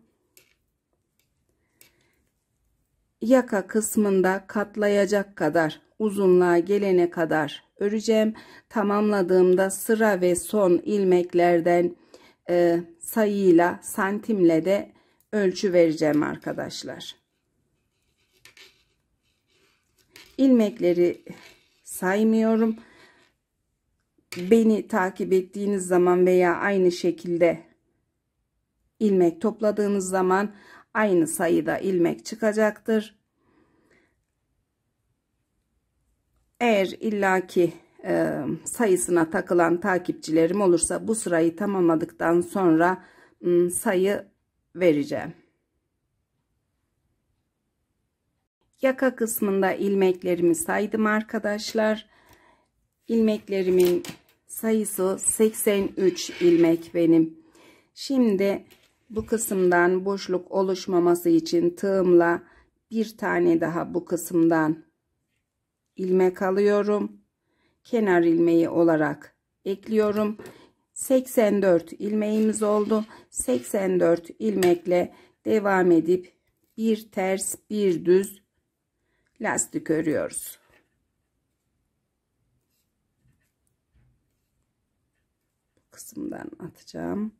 Yaka kısmında katlayacak kadar uzunluğa gelene kadar öreceğim. Tamamladığımda sıra ve son ilmeklerden sayıyla, santimle de ölçü vereceğim arkadaşlar. İlmekleri saymıyorum. Beni takip ettiğiniz zaman veya aynı şekilde ilmek topladığınız zaman aynı sayıda ilmek çıkacaktır. Eğer illaki sayısına takılan takipçilerim olursa bu sırayı tamamladıktan sonra sayı vereceğim. Yaka kısmında ilmeklerimi saydım arkadaşlar. İlmeklerimin sayısı 83 ilmek benim. Şimdi bu kısımdan boşluk oluşmaması için tığımla bir tane daha bu kısımdan ilmek alıyorum. Kenar ilmeği olarak ekliyorum. 84 ilmeğimiz oldu. 84 ilmekle devam edip bir ters bir düz lastik örüyoruz. kısımdan atacağım.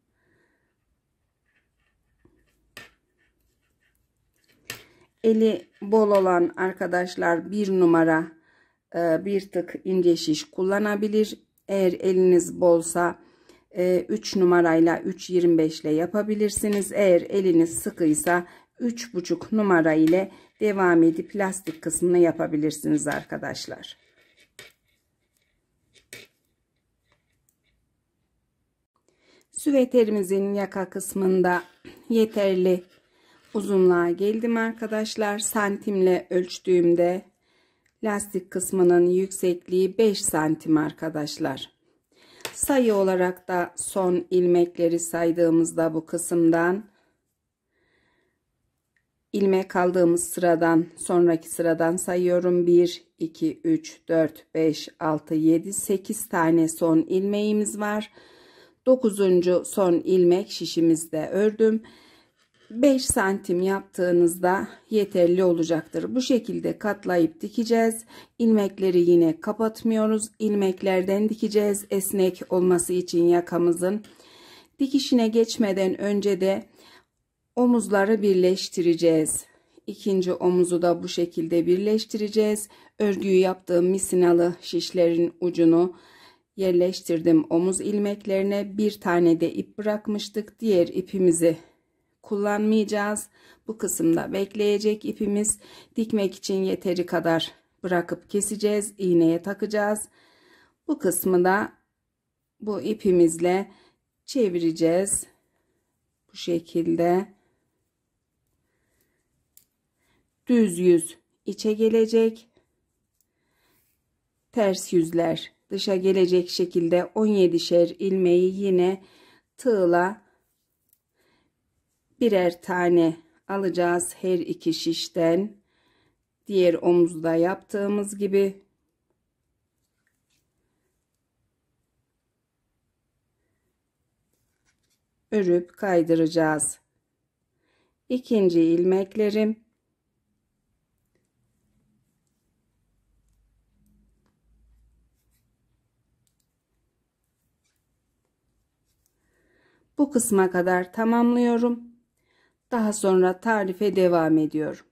Eli bol olan arkadaşlar 1 numara bir tık ince şiş kullanabilir. Eğer eliniz bolsa 3 numarayla 3.25 ile yapabilirsiniz. Eğer eliniz sıkıysa 3,5 numara ile devam edip lastik kısmını yapabilirsiniz arkadaşlar. Süveterimizin yaka kısmında yeterli uzunluğa geldim arkadaşlar. Santimle ölçtüğümde lastik kısmının yüksekliği 5 santim arkadaşlar. Sayı olarak da son ilmekleri saydığımızda bu kısımdan ilmek aldığımız sıradan sonraki sıradan sayıyorum. 1, 2, 3, 4, 5, 6, 7, 8 tane son ilmeğimiz var. 9. son ilmek şişimizde ördüm. 5 santim yaptığınızda yeterli olacaktır. Bu şekilde katlayıp dikeceğiz. İlmekleri yine kapatmıyoruz. İlmeklerden dikeceğiz. Esnek olması için yakamızın. Dikişine geçmeden önce de omuzları birleştireceğiz. İkinci omuzu da bu şekilde birleştireceğiz. Örgüyü yaptığım misinalı şişlerin ucunu yerleştirdim omuz ilmeklerine. Bir tane de ip bırakmıştık. Diğer ipimizi kullanmayacağız. Bu kısımda bekleyecek ipimiz. Dikmek için yeteri kadar bırakıp keseceğiz. İğneye takacağız. Bu kısmı da bu ipimizle çevireceğiz. Bu şekilde düz yüz içe gelecek. Ters yüzler dışa gelecek şekilde 17'şer ilmeği yine tığla birer tane alacağız her iki şişten. Diğer omuzda yaptığımız gibi. Örüp kaydıracağız. İkinci ilmeklerim. Bu kısma kadar tamamlıyorum. Daha sonra tarife devam ediyorum.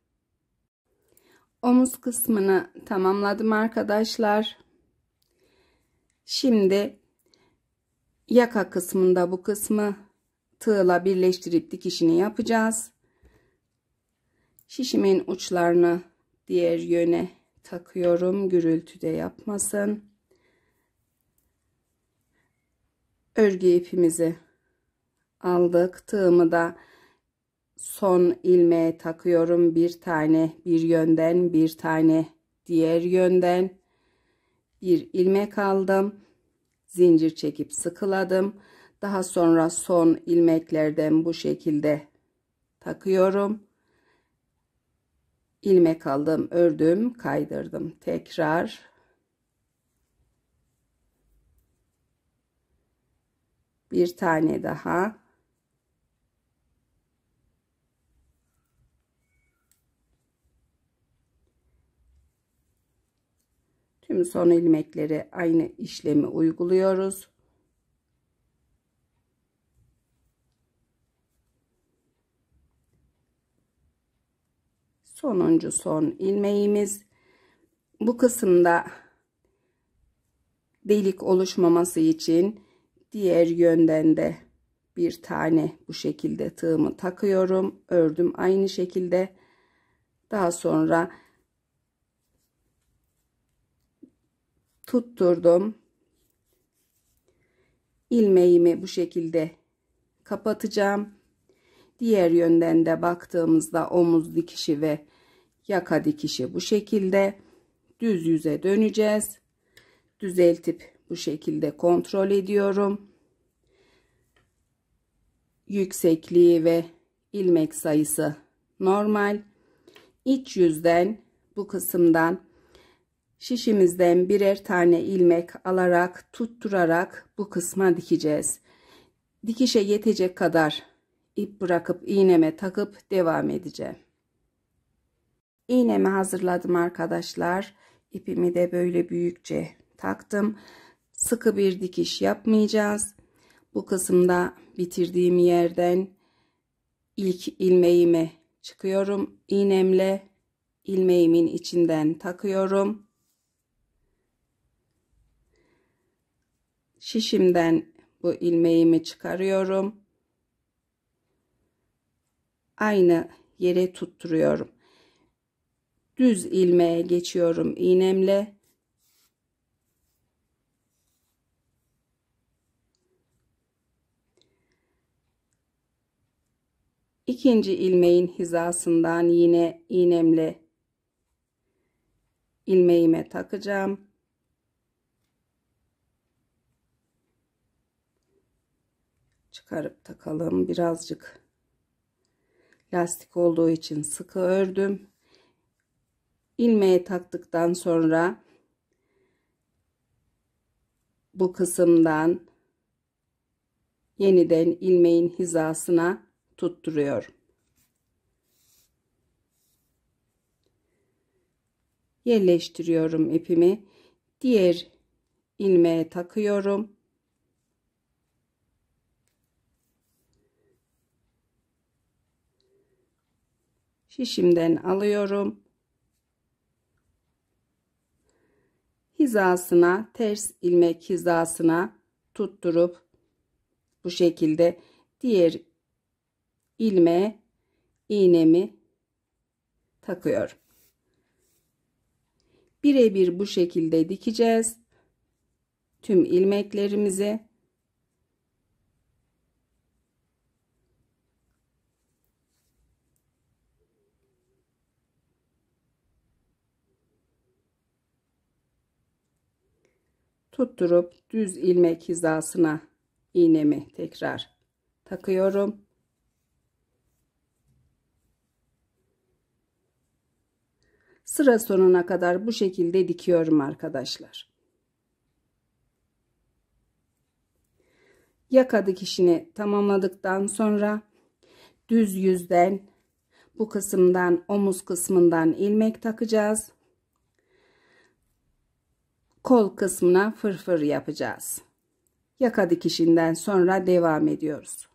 Omuz kısmını tamamladım arkadaşlar. Şimdi yaka kısmında bu kısmı tığla birleştirip dikişini yapacağız. Şişimin uçlarını diğer yöne takıyorum. Gürültü de yapmasın. Örgü ipimizi aldık. Tığımı da son ilmeğe takıyorum. Bir tane bir yönden, bir tane diğer yönden. Bir ilmek aldım. Zincir çekip sıkıladım. Daha sonra son ilmeklerden bu şekilde takıyorum. İlmek aldım, ördüm, kaydırdım. Tekrar bir tane daha. Tüm son ilmekleri aynı işlemi uyguluyoruz. Sonuncu son ilmeğimiz. Bu kısımda delik oluşmaması için diğer yönden de bir tane bu şekilde tığımı takıyorum. Ördüm aynı şekilde. Daha sonra tutturdum. İlmeğimi bu şekilde kapatacağım. Diğer yönden de baktığımızda omuz dikişi ve yaka dikişi bu şekilde. Düz yüze döneceğiz. Düzeltip bu şekilde kontrol ediyorum. Yüksekliği ve ilmek sayısı normal. İç yüzden bu kısımdan şişimizden birer tane ilmek alarak tutturarak bu kısma dikeceğiz. Dikişe yetecek kadar ip bırakıp iğneme takıp devam edeceğim. İğnemi hazırladım arkadaşlar. İpimi de böyle büyükçe taktım. Sıkı bir dikiş yapmayacağız. Bu kısımda bitirdiğim yerden ilk ilmeğime çıkıyorum. İğnemle ilmeğimin içinden takıyorum. Şişimden bu ilmeğimi çıkarıyorum. Aynı yere tutturuyorum. Düz ilmeğe geçiyorum iğnemle. İkinci ilmeğin hizasından yine iğnemle ilmeğime takacağım. Çıkarıp takalım. Birazcık lastik olduğu için sıkı ördüm. İlmeğe taktıktan sonra bu kısımdan yeniden ilmeğin hizasına tutturuyorum. Yerleştiriyorum ipimi. Diğer ilmeğe takıyorum. Şişimden alıyorum. Hizasına, ters ilmek hizasına tutturup bu şekilde diğer ilmeğe iğnemi takıyorum. Birebir bu şekilde dikeceğiz tüm ilmeklerimizi. Tutturup düz ilmek hizasına iğnemi tekrar takıyorum. Sıra sonuna kadar bu şekilde dikiyorum arkadaşlar. Yaka dikişini tamamladıktan sonra düz yüzden bu kısımdan, omuz kısmından ilmek takacağız. Kol kısmına fırfır yapacağız. Yaka dikişinden sonra devam ediyoruz.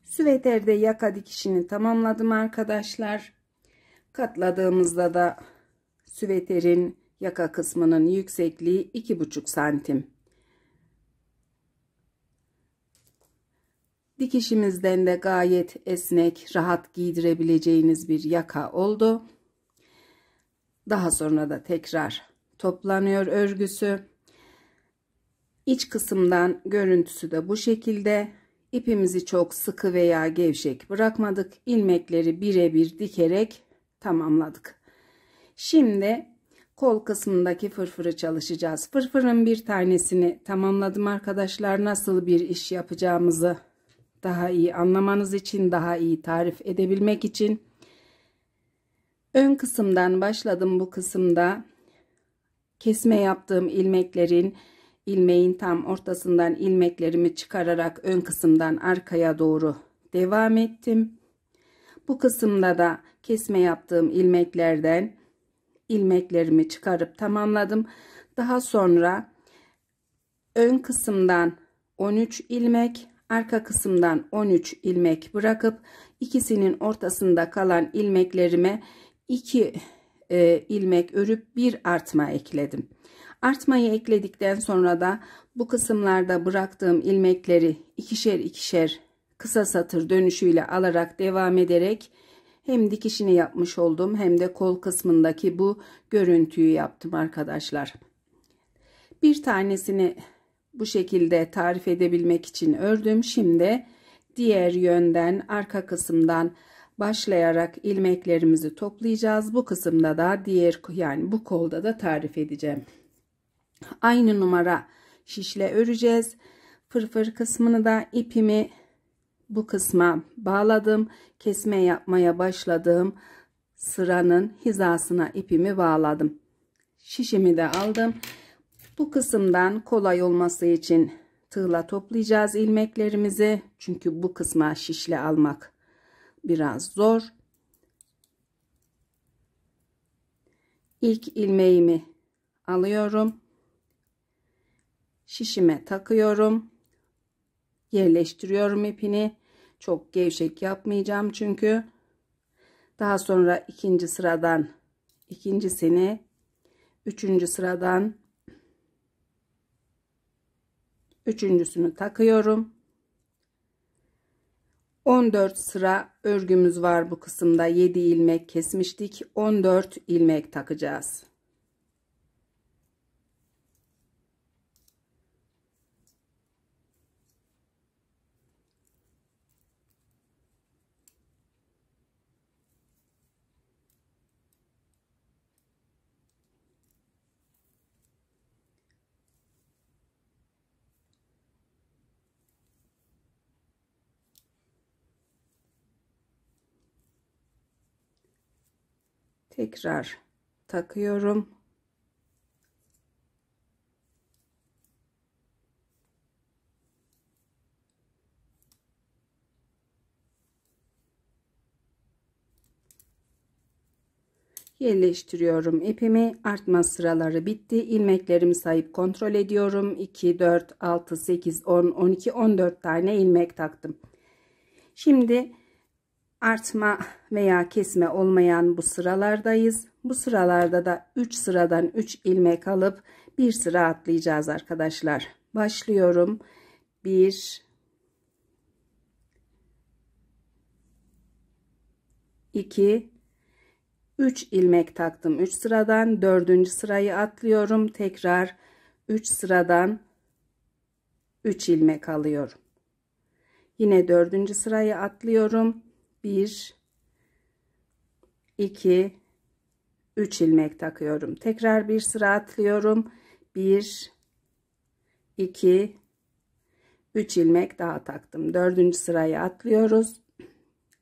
Süveterde yaka dikişini tamamladım arkadaşlar. Katladığımızda da süveterin yaka kısmının yüksekliği 2,5 santim. Dikişimizden de gayet esnek, rahat giydirebileceğiniz bir yaka oldu. Daha sonra da tekrar toplanıyor örgüsü. İç kısımdan görüntüsü de bu şekilde. İpimizi çok sıkı veya gevşek bırakmadık. İlmekleri birebir dikerek tamamladık. Şimdi kol kısmındaki fırfırı çalışacağız. Fırfırın bir tanesini tamamladım arkadaşlar. Nasıl bir iş yapacağımızı daha iyi anlamanız için, daha iyi tarif edebilmek için. Ön kısımdan başladım. Bu kısımda kesme yaptığım ilmeğin tam ortasından ilmeklerimi çıkararak ön kısımdan arkaya doğru devam ettim. Bu kısımda da kesme yaptığım ilmeklerden ilmeklerimi çıkarıp tamamladım. Daha sonra ön kısımdan 13 ilmek, arka kısımdan 13 ilmek bırakıp ikisinin ortasında kalan ilmeklerime 2 ilmek örüp bir artma ekledim. Artmayı ekledikten sonra da bu kısımlarda bıraktığım ilmekleri ikişer ikişer kısa satır dönüşüyle alarak devam ederek hem dikişini yapmış oldum hem de kol kısmındaki bu görüntüyü yaptım arkadaşlar. Bir tanesini bu şekilde tarif edebilmek için ördüm. Şimdi diğer yönden arka kısımdan başlayarak ilmeklerimizi toplayacağız. Bu kısımda da yani bu kolda da tarif edeceğim. Aynı numara şişle öreceğiz. Fırfır kısmını da ipimi bu kısma bağladım. Kesme yapmaya başladığım sıranın hizasına ipimi bağladım. Şişimi de aldım. Bu kısımdan kolay olması için tığla toplayacağız ilmeklerimizi. Çünkü bu kısma şişle almak biraz zor. İlk ilmeğimi alıyorum. şişime takıyorum. Yerleştiriyorum ipini. Çok gevşek yapmayacağım çünkü. Daha sonra ikinci sıradan ikincisini, üçüncü sıradan üçüncüsünü takıyorum. 14 sıra örgümüz var bu kısımda. 7 ilmek kesmiştik. 14 ilmek takacağız. Tekrar takıyorum. Yerleştiriyorum ipimi. Artma sıraları bitti. İlmeklerimi sayıp kontrol ediyorum. 2, 4, 6, 8, 10, 12, 14 tane ilmek taktım. Şimdi artma veya kesme olmayan bu sıralardayız. Bu sıralarda da 3 sıradan 3 ilmek alıp bir sıra atlayacağız arkadaşlar. Başlıyorum. 1 2 3 ilmek taktım. 3 sıradan 4. sırayı atlıyorum. Tekrar 3 sıradan 3 ilmek alıyorum. Yine 4. sırayı atlıyorum. 1 2 3 ilmek takıyorum. Tekrar bir sıra atlıyorum. 1 2 3 ilmek daha taktım. 4. sırayı atlıyoruz.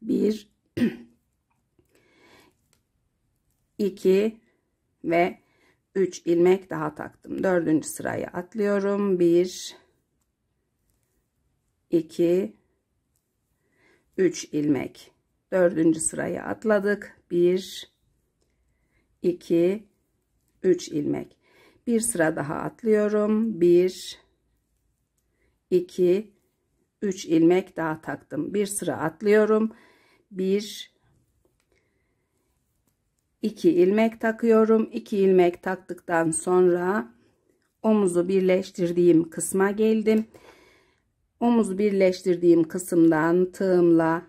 1 2 ve 3 ilmek daha taktım. 4. sırayı atlıyorum. 1 2 3 ilmek. 4. sırayı atladık. 1 2 3 ilmek. Bir sıra daha atlıyorum. 1 2 3 ilmek daha taktım. Bir sıra atlıyorum. 1 2 ilmek takıyorum. 2 ilmek taktıktan sonra omuzu birleştirdiğim kısma geldim. Omuzu birleştirdiğim kısımdan tığımla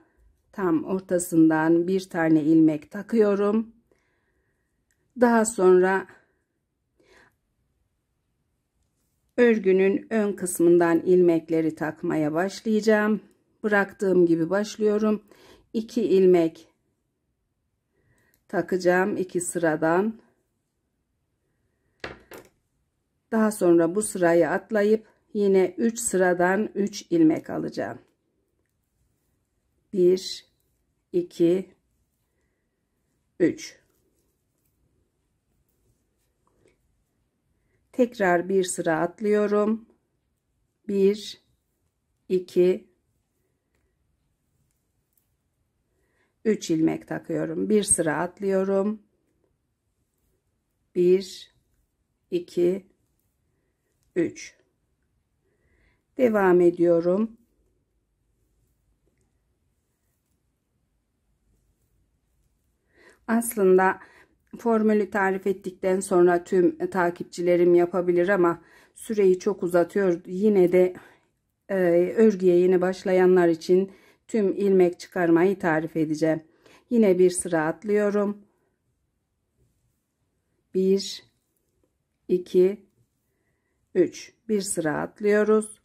tam ortasından bir tane ilmek takıyorum. Daha sonra örgünün ön kısmından ilmekleri takmaya başlayacağım. Bıraktığım gibi başlıyorum. 2 ilmek takacağım 2 sıradan. Daha sonra bu sırayı atlayıp yine 3 sıradan 3 ilmek alacağım. 1 2 3. Tekrar bir sıra atlıyorum. 1 2 3 ilmek takıyorum. Bir sıra atlıyorum. 1 2 3. Devam ediyorum. Aslında formülü tarif ettikten sonra tüm takipçilerim yapabilir ama süreyi çok uzatıyor. Yine de örgüye yeni başlayanlar için tüm ilmek çıkarmayı tarif edeceğim. Yine bir sıra atlıyorum. 1 2 3. Bir sıra atlıyoruz.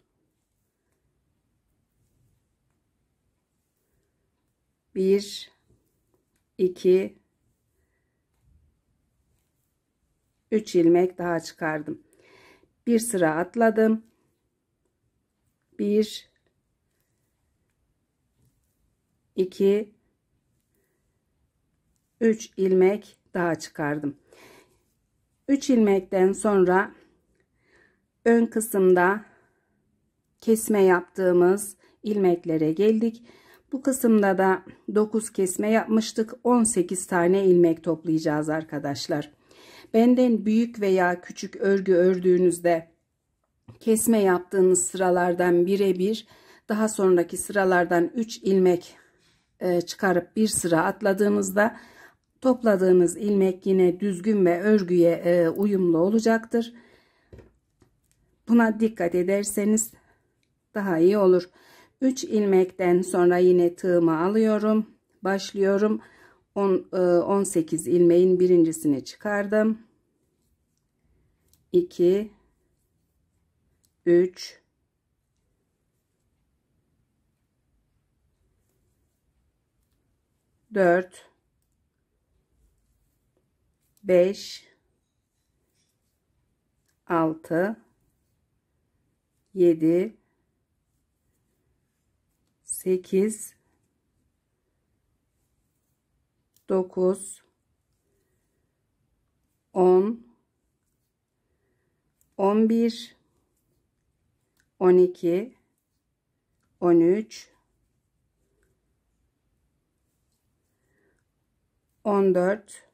1 2 3 ilmek daha çıkardım. Bir sıra atladım. 1 2 3 ilmek daha çıkardım. 3 ilmekten sonra ön kısımda kesme yaptığımız ilmeklere geldik. Bu kısımda da 9 kesme yapmıştık. 18 tane ilmek toplayacağız arkadaşlar. Benden büyük veya küçük örgü ördüğünüzde kesme yaptığınız sıralardan birebir daha sonraki sıralardan 3 ilmek çıkarıp bir sıra atladığınızda topladığınız ilmek yine düzgün ve örgüye uyumlu olacaktır. Buna dikkat ederseniz daha iyi olur. 3 ilmekten sonra yine tığımı alıyorum. Başlıyorum. 18 ilmeğin birincisini çıkardım. 2 3 4 5 6 7 8 9 10 11 12 13 14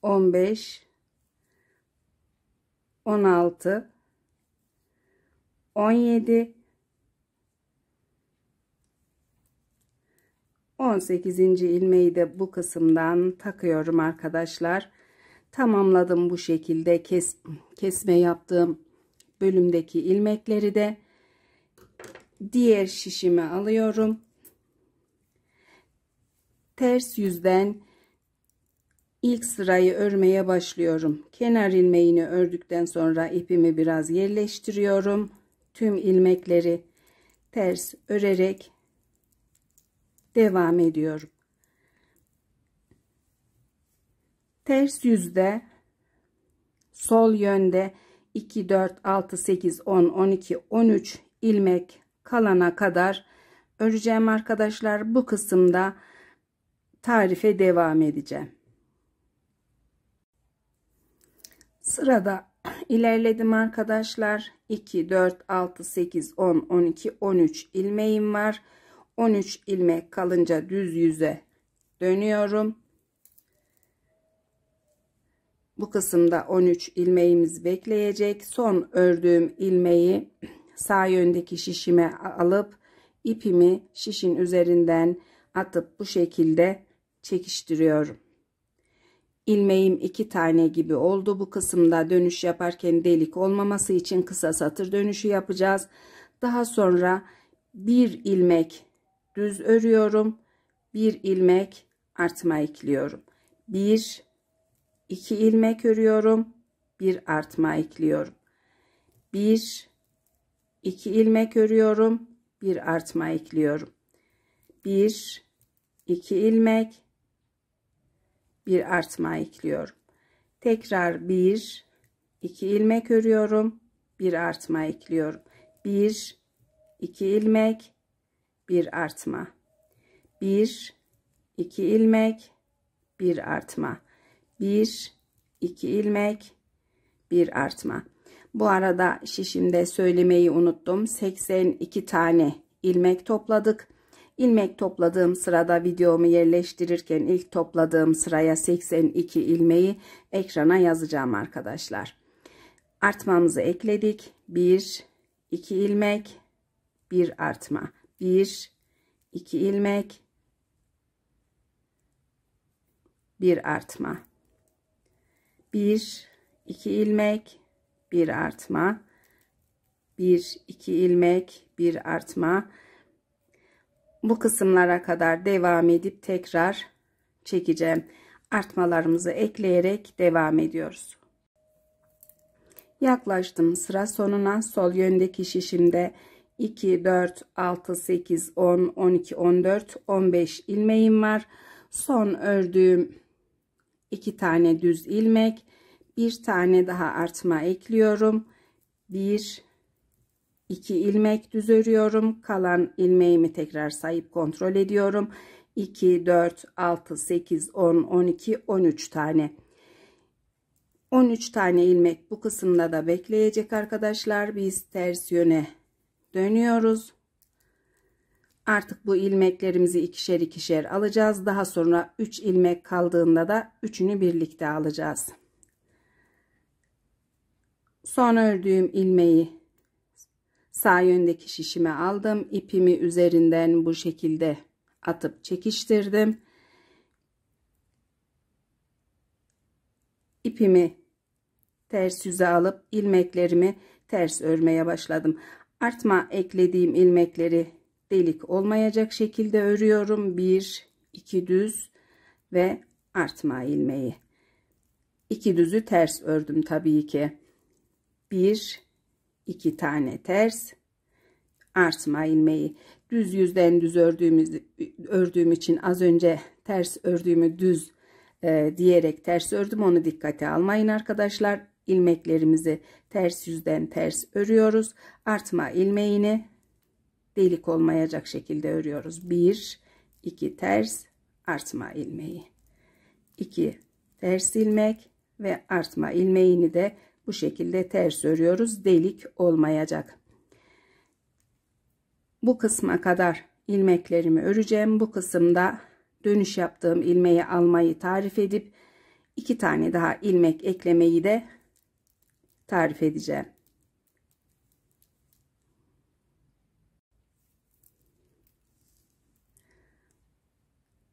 15 16 17 18. ilmeği de bu kısımdan takıyorum arkadaşlar. Tamamladım bu şekilde kesme yaptığım bölümdeki ilmekleri de diğer şişime alıyorum. Ters yüzden ilk sırayı örmeye başlıyorum. Kenar ilmeğini ördükten sonra ipimi biraz yerleştiriyorum. Tüm ilmekleri ters örerek devam ediyorum. Ters yüzde sol yönde 2 4 6 8 10 12 13 ilmek kalana kadar öreceğim arkadaşlar. Bu kısımda tarife devam edeceğim. Sırada ilerledim arkadaşlar. 2 4 6 8 10 12 13 ilmeğim var. 13 ilmek kalınca düz yüze dönüyorum. Bu kısımda 13 ilmeğimiz bekleyecek. Son ördüğüm ilmeği sağ yöndeki şişime alıp ipimi şişin üzerinden atıp bu şekilde çekiştiriyorum. İlmeğim 2 tane gibi oldu. Bu kısımda dönüş yaparken delik olmaması için kısa satır dönüşü yapacağız. Daha sonra bir ilmek düz örüyorum. Bir ilmek artma ekliyorum. 1 2 ilmek örüyorum. Bir artma ekliyorum. 1 2 ilmek örüyorum. Bir artma ekliyorum. 1 2 ilmek, bir artma ekliyorum. Tekrar 1 2 ilmek örüyorum. Bir artma ekliyorum. 1 2 ilmek, bir artma. 1 2 ilmek, bir artma. 1 2 ilmek, bir artma. Bu arada şişimde söylemeyi unuttum. 82 tane ilmek topladık. İlmek topladığım sırada videomu yerleştirirken ilk topladığım sıraya 82 ilmeği ekrana yazacağım arkadaşlar. Artmamızı ekledik. 1 2 ilmek, bir artma. 1 2 ilmek, bir artma. 1 2 ilmek, bir artma. 1 2 ilmek, bir artma. Bu kısımlara kadar devam edip tekrar çekeceğim. Artmalarımızı ekleyerek devam ediyoruz. Yaklaştım sıra sonuna. Sol yöndeki şişimde 2 4 6 8 10 12 14 15 ilmeğim var. Son ördüğüm 2 tane düz ilmek, bir tane daha artma ekliyorum. 1 2 ilmek düz örüyorum. Kalan ilmeğimi tekrar sayıp kontrol ediyorum. 2 4 6 8 10 12 13 tane. 13 tane ilmek bu kısımda da bekleyecek arkadaşlar. Biz ters yöne dönüyoruz. Artık bu ilmeklerimizi ikişer ikişer alacağız. Daha sonra 3 ilmek kaldığında da üçünü birlikte alacağız. Son ördüğüm ilmeği sağ yöndeki şişime aldım. İpimi üzerinden bu şekilde atıp çekiştirdim. İpimi ters yüze alıp ilmeklerimi ters örmeye başladım. Artma eklediğim ilmekleri delik olmayacak şekilde örüyorum. 1 2 düz ve artma ilmeği. 2 düzü ters ördüm tabii ki. 1 2 tane ters, artma ilmeği. Düz yüzden düz ördüğüm için az önce ters ördüğümü düz diyerek ters ördüm. Onu dikkate almayın arkadaşlar. İlmeklerimizi ters yüzden ters örüyoruz. Artma ilmeğini delik olmayacak şekilde örüyoruz. 1 2 ters, artma ilmeği. 2 ters ilmek ve artma ilmeğini de bu şekilde ters örüyoruz. Delik olmayacak. Bu kısma kadar ilmeklerimi öreceğim. Bu kısımda dönüş yaptığım ilmeği almayı tarif edip 2 tane daha ilmek eklemeyi de tarif edeceğim.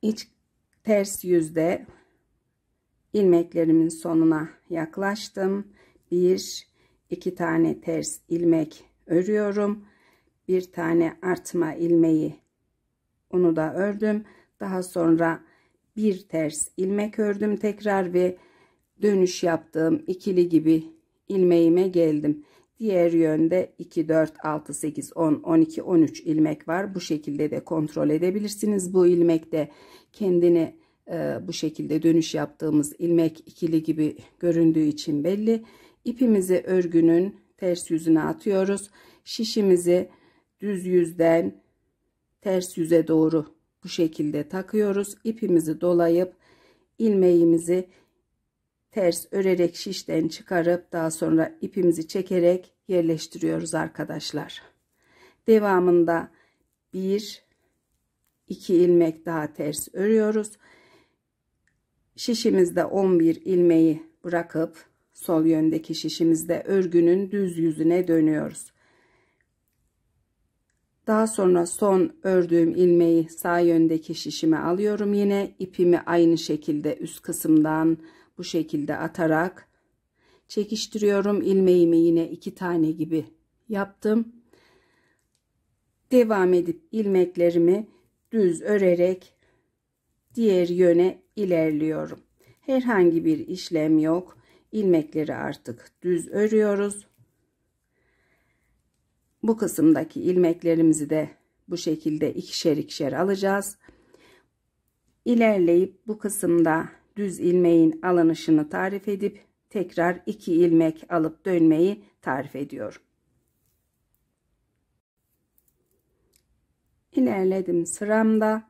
İç ters yüzde ilmeklerimin sonuna yaklaştım. 1 2 tane ters ilmek örüyorum. Bir tane artma ilmeği, onu da ördüm. Daha sonra bir ters ilmek ördüm tekrar ve dönüş yaptığım ikili gibi ilmeğime geldim. Diğer yönde 2 4 6 8 10 12 13 ilmek var. Bu şekilde de kontrol edebilirsiniz. Bu ilmek de kendini bu şekilde dönüş yaptığımız ilmek ikili gibi göründüğü için belli. İpimizi örgünün ters yüzüne atıyoruz. Şişimizi düz yüzden ters yüze doğru bu şekilde takıyoruz. İpimizi dolayıp ilmeğimizi ters örerek şişten çıkarıp daha sonra ipimizi çekerek yerleştiriyoruz arkadaşlar. Devamında 1 2 ilmek daha ters örüyoruz. Şişimizde 11 ilmeği bırakıp sol yöndeki şişimizde örgünün düz yüzüne dönüyoruz. Daha sonra son ördüğüm ilmeği sağ yöndeki şişime alıyorum. Yine ipimi aynı şekilde üst kısımdan bu şekilde atarak çekiştiriyorum. İlmeğimi yine 2 tane gibi yaptım. Devam edip ilmeklerimi düz örerek diğer yöne ilerliyorum. Herhangi bir işlem yok. İlmekleri artık düz örüyoruz. Bu kısımdaki ilmeklerimizi de bu şekilde ikişer ikişer alacağız. İlerleyip bu kısımda düz ilmeğin alınışını tarif edip tekrar 2 ilmek alıp dönmeyi tarif ediyorum. İlerledim sıramda.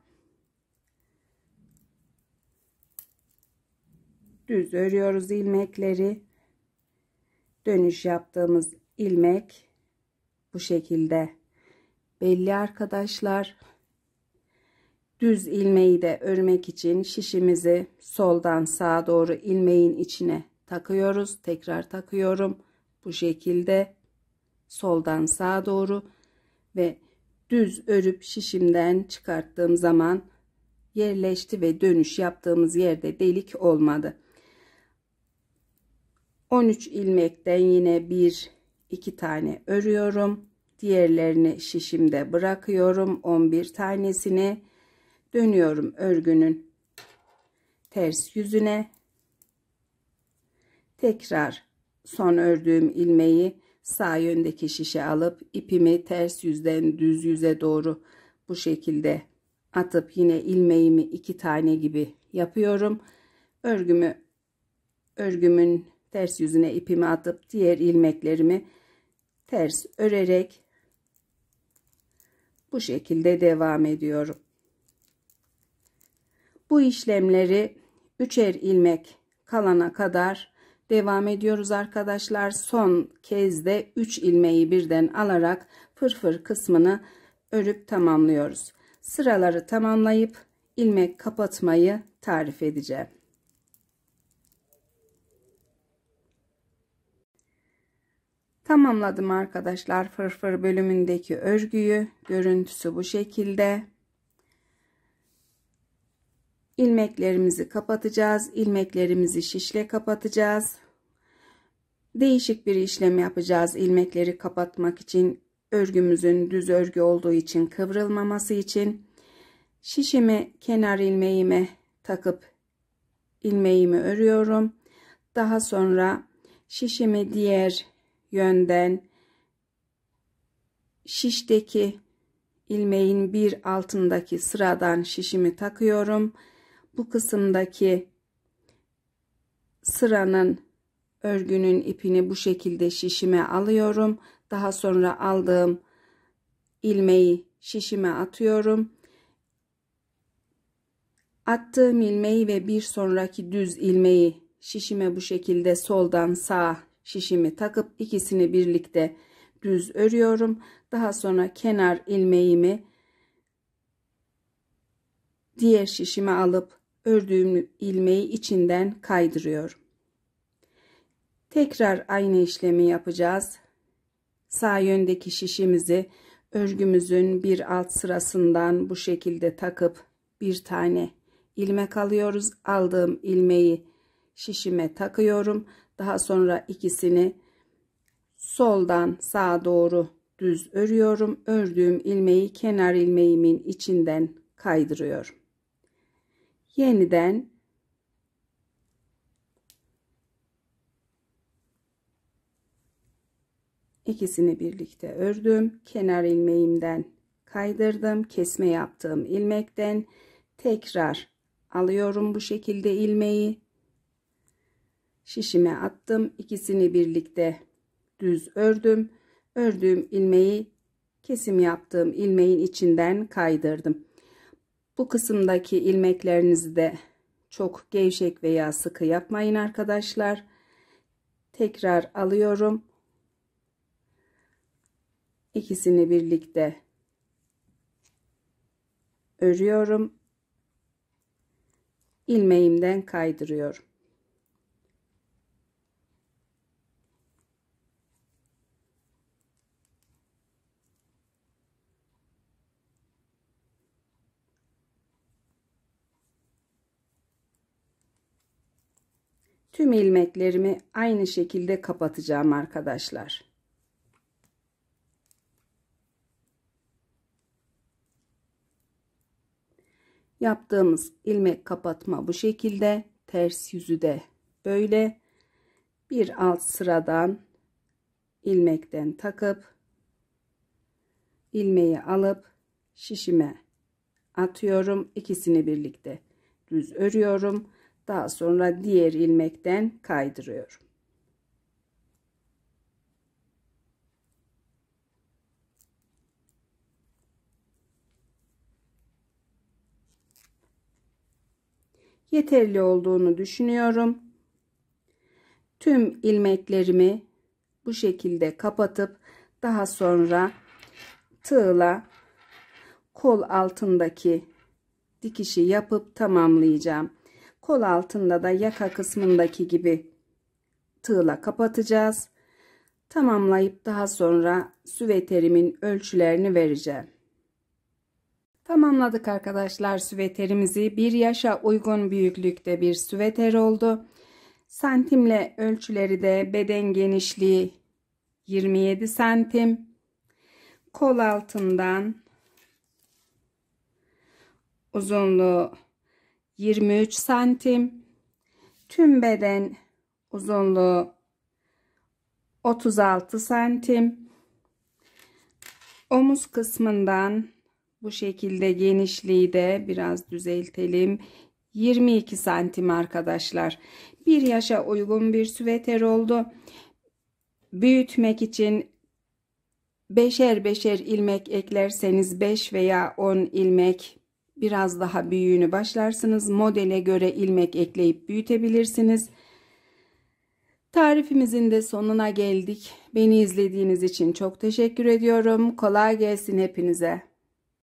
Düz örüyoruz ilmekleri. Dönüş yaptığımız ilmek bu şekilde belli arkadaşlar. Düz ilmeği de örmek için şişimizi soldan sağa doğru ilmeğin içine takıyoruz. Tekrar takıyorum. Bu şekilde soldan sağa doğru ve düz örüp şişimden çıkarttığım zaman yerleşti ve dönüş yaptığımız yerde delik olmadı. 13 ilmekten yine 1 2 tane örüyorum. Diğerlerini şişimde bırakıyorum. 11 tanesini dönüyorum örgünün ters yüzüne. Tekrar son ördüğüm ilmeği sağ yöndeki şişe alıp ipimi ters yüzden düz yüze doğru bu şekilde atıp yine ilmeğimi 2 tane gibi yapıyorum. Örgümün ters yüzüne ipimi atıp diğer ilmeklerimi ters örerek bu şekilde devam ediyorum. Bu işlemleri 3'er ilmek kalana kadar devam ediyoruz arkadaşlar. Son kez de 3 ilmeği birden alarak fırfır kısmını örüp tamamlıyoruz. Sıraları tamamlayıp ilmek kapatmayı tarif edeceğim. Tamamladım arkadaşlar fırfır bölümündeki örgüyü. Görüntüsü bu şekilde. İlmeklerimizi kapatacağız. İlmeklerimizi şişle kapatacağız. Değişik bir işlem yapacağız ilmekleri kapatmak için. Örgümüzün düz örgü olduğu için kıvrılmaması için. Şişimi kenar ilmeğime takıp ilmeğimi örüyorum. Daha sonra şişimi diğer yönden şişteki ilmeğin bir altındaki sıradan şişimi takıyorum. Bu kısımdaki sıranın örgünün ipini bu şekilde şişime alıyorum. Daha sonra aldığım ilmeği şişime atıyorum. Attığım ilmeği ve bir sonraki düz ilmeği şişime bu şekilde soldan sağa şişimi takıp ikisini birlikte düz örüyorum. Daha sonra kenar ilmeğimi diğer şişime alıp ördüğüm ilmeği içinden kaydırıyorum. Tekrar aynı işlemi yapacağız. Sağ yöndeki şişimizi örgümüzün bir alt sırasından bu şekilde takıp bir tane ilmek alıyoruz. Aldığım ilmeği şişime takıyorum. Daha sonra ikisini soldan sağa doğru düz örüyorum. Ördüğüm ilmeği kenar ilmeğimin içinden kaydırıyorum. Yeniden ikisini birlikte ördüm. Kenar ilmeğimden kaydırdım. Kesme yaptığım ilmekten tekrar alıyorum bu şekilde ilmeği. Şişime attım. İkisini birlikte düz ördüm. Ördüğüm ilmeği kesim yaptığım ilmeğin içinden kaydırdım. Bu kısımdaki ilmeklerinizi de çok gevşek veya sıkı yapmayın arkadaşlar. Tekrar alıyorum. İkisini birlikte örüyorum. İlmeğimden kaydırıyorum. Tüm ilmeklerimi aynı şekilde kapatacağım arkadaşlar. Yaptığımız ilmek kapatma bu şekilde. Ters yüzü de böyle. Bir alt sıradan ilmekten takıp ilmeği alıp şişime atıyorum. İkisini birlikte düz örüyorum. Daha sonra diğer ilmekten kaydırıyorum. Yeterli olduğunu düşünüyorum. Tüm ilmeklerimi bu şekilde kapatıp daha sonra tığla kol altındaki dikişi yapıp tamamlayacağım. Kol altında da yaka kısmındaki gibi tığla kapatacağız. Tamamlayıp daha sonra süveterimin ölçülerini vereceğim. Tamamladık arkadaşlar süveterimizi. 1 yaşa uygun büyüklükte bir süveter oldu. Santimle ölçüleri de beden genişliği 27 santim. Kol altından uzunluğu 23 santim. Tüm beden uzunluğu 36 santim. Omuz kısmından bu şekilde genişliği de biraz düzeltelim. 22 santim arkadaşlar. 1 yaşa uygun bir süveter oldu. Büyütmek için beşer beşer ilmek eklerseniz 5 veya 10 ilmek, biraz daha büyüğünü başlarsınız. Modele göre ilmek ekleyip büyütebilirsiniz. Tarifimizin de sonuna geldik. Beni izlediğiniz için çok teşekkür ediyorum. Kolay gelsin hepinize.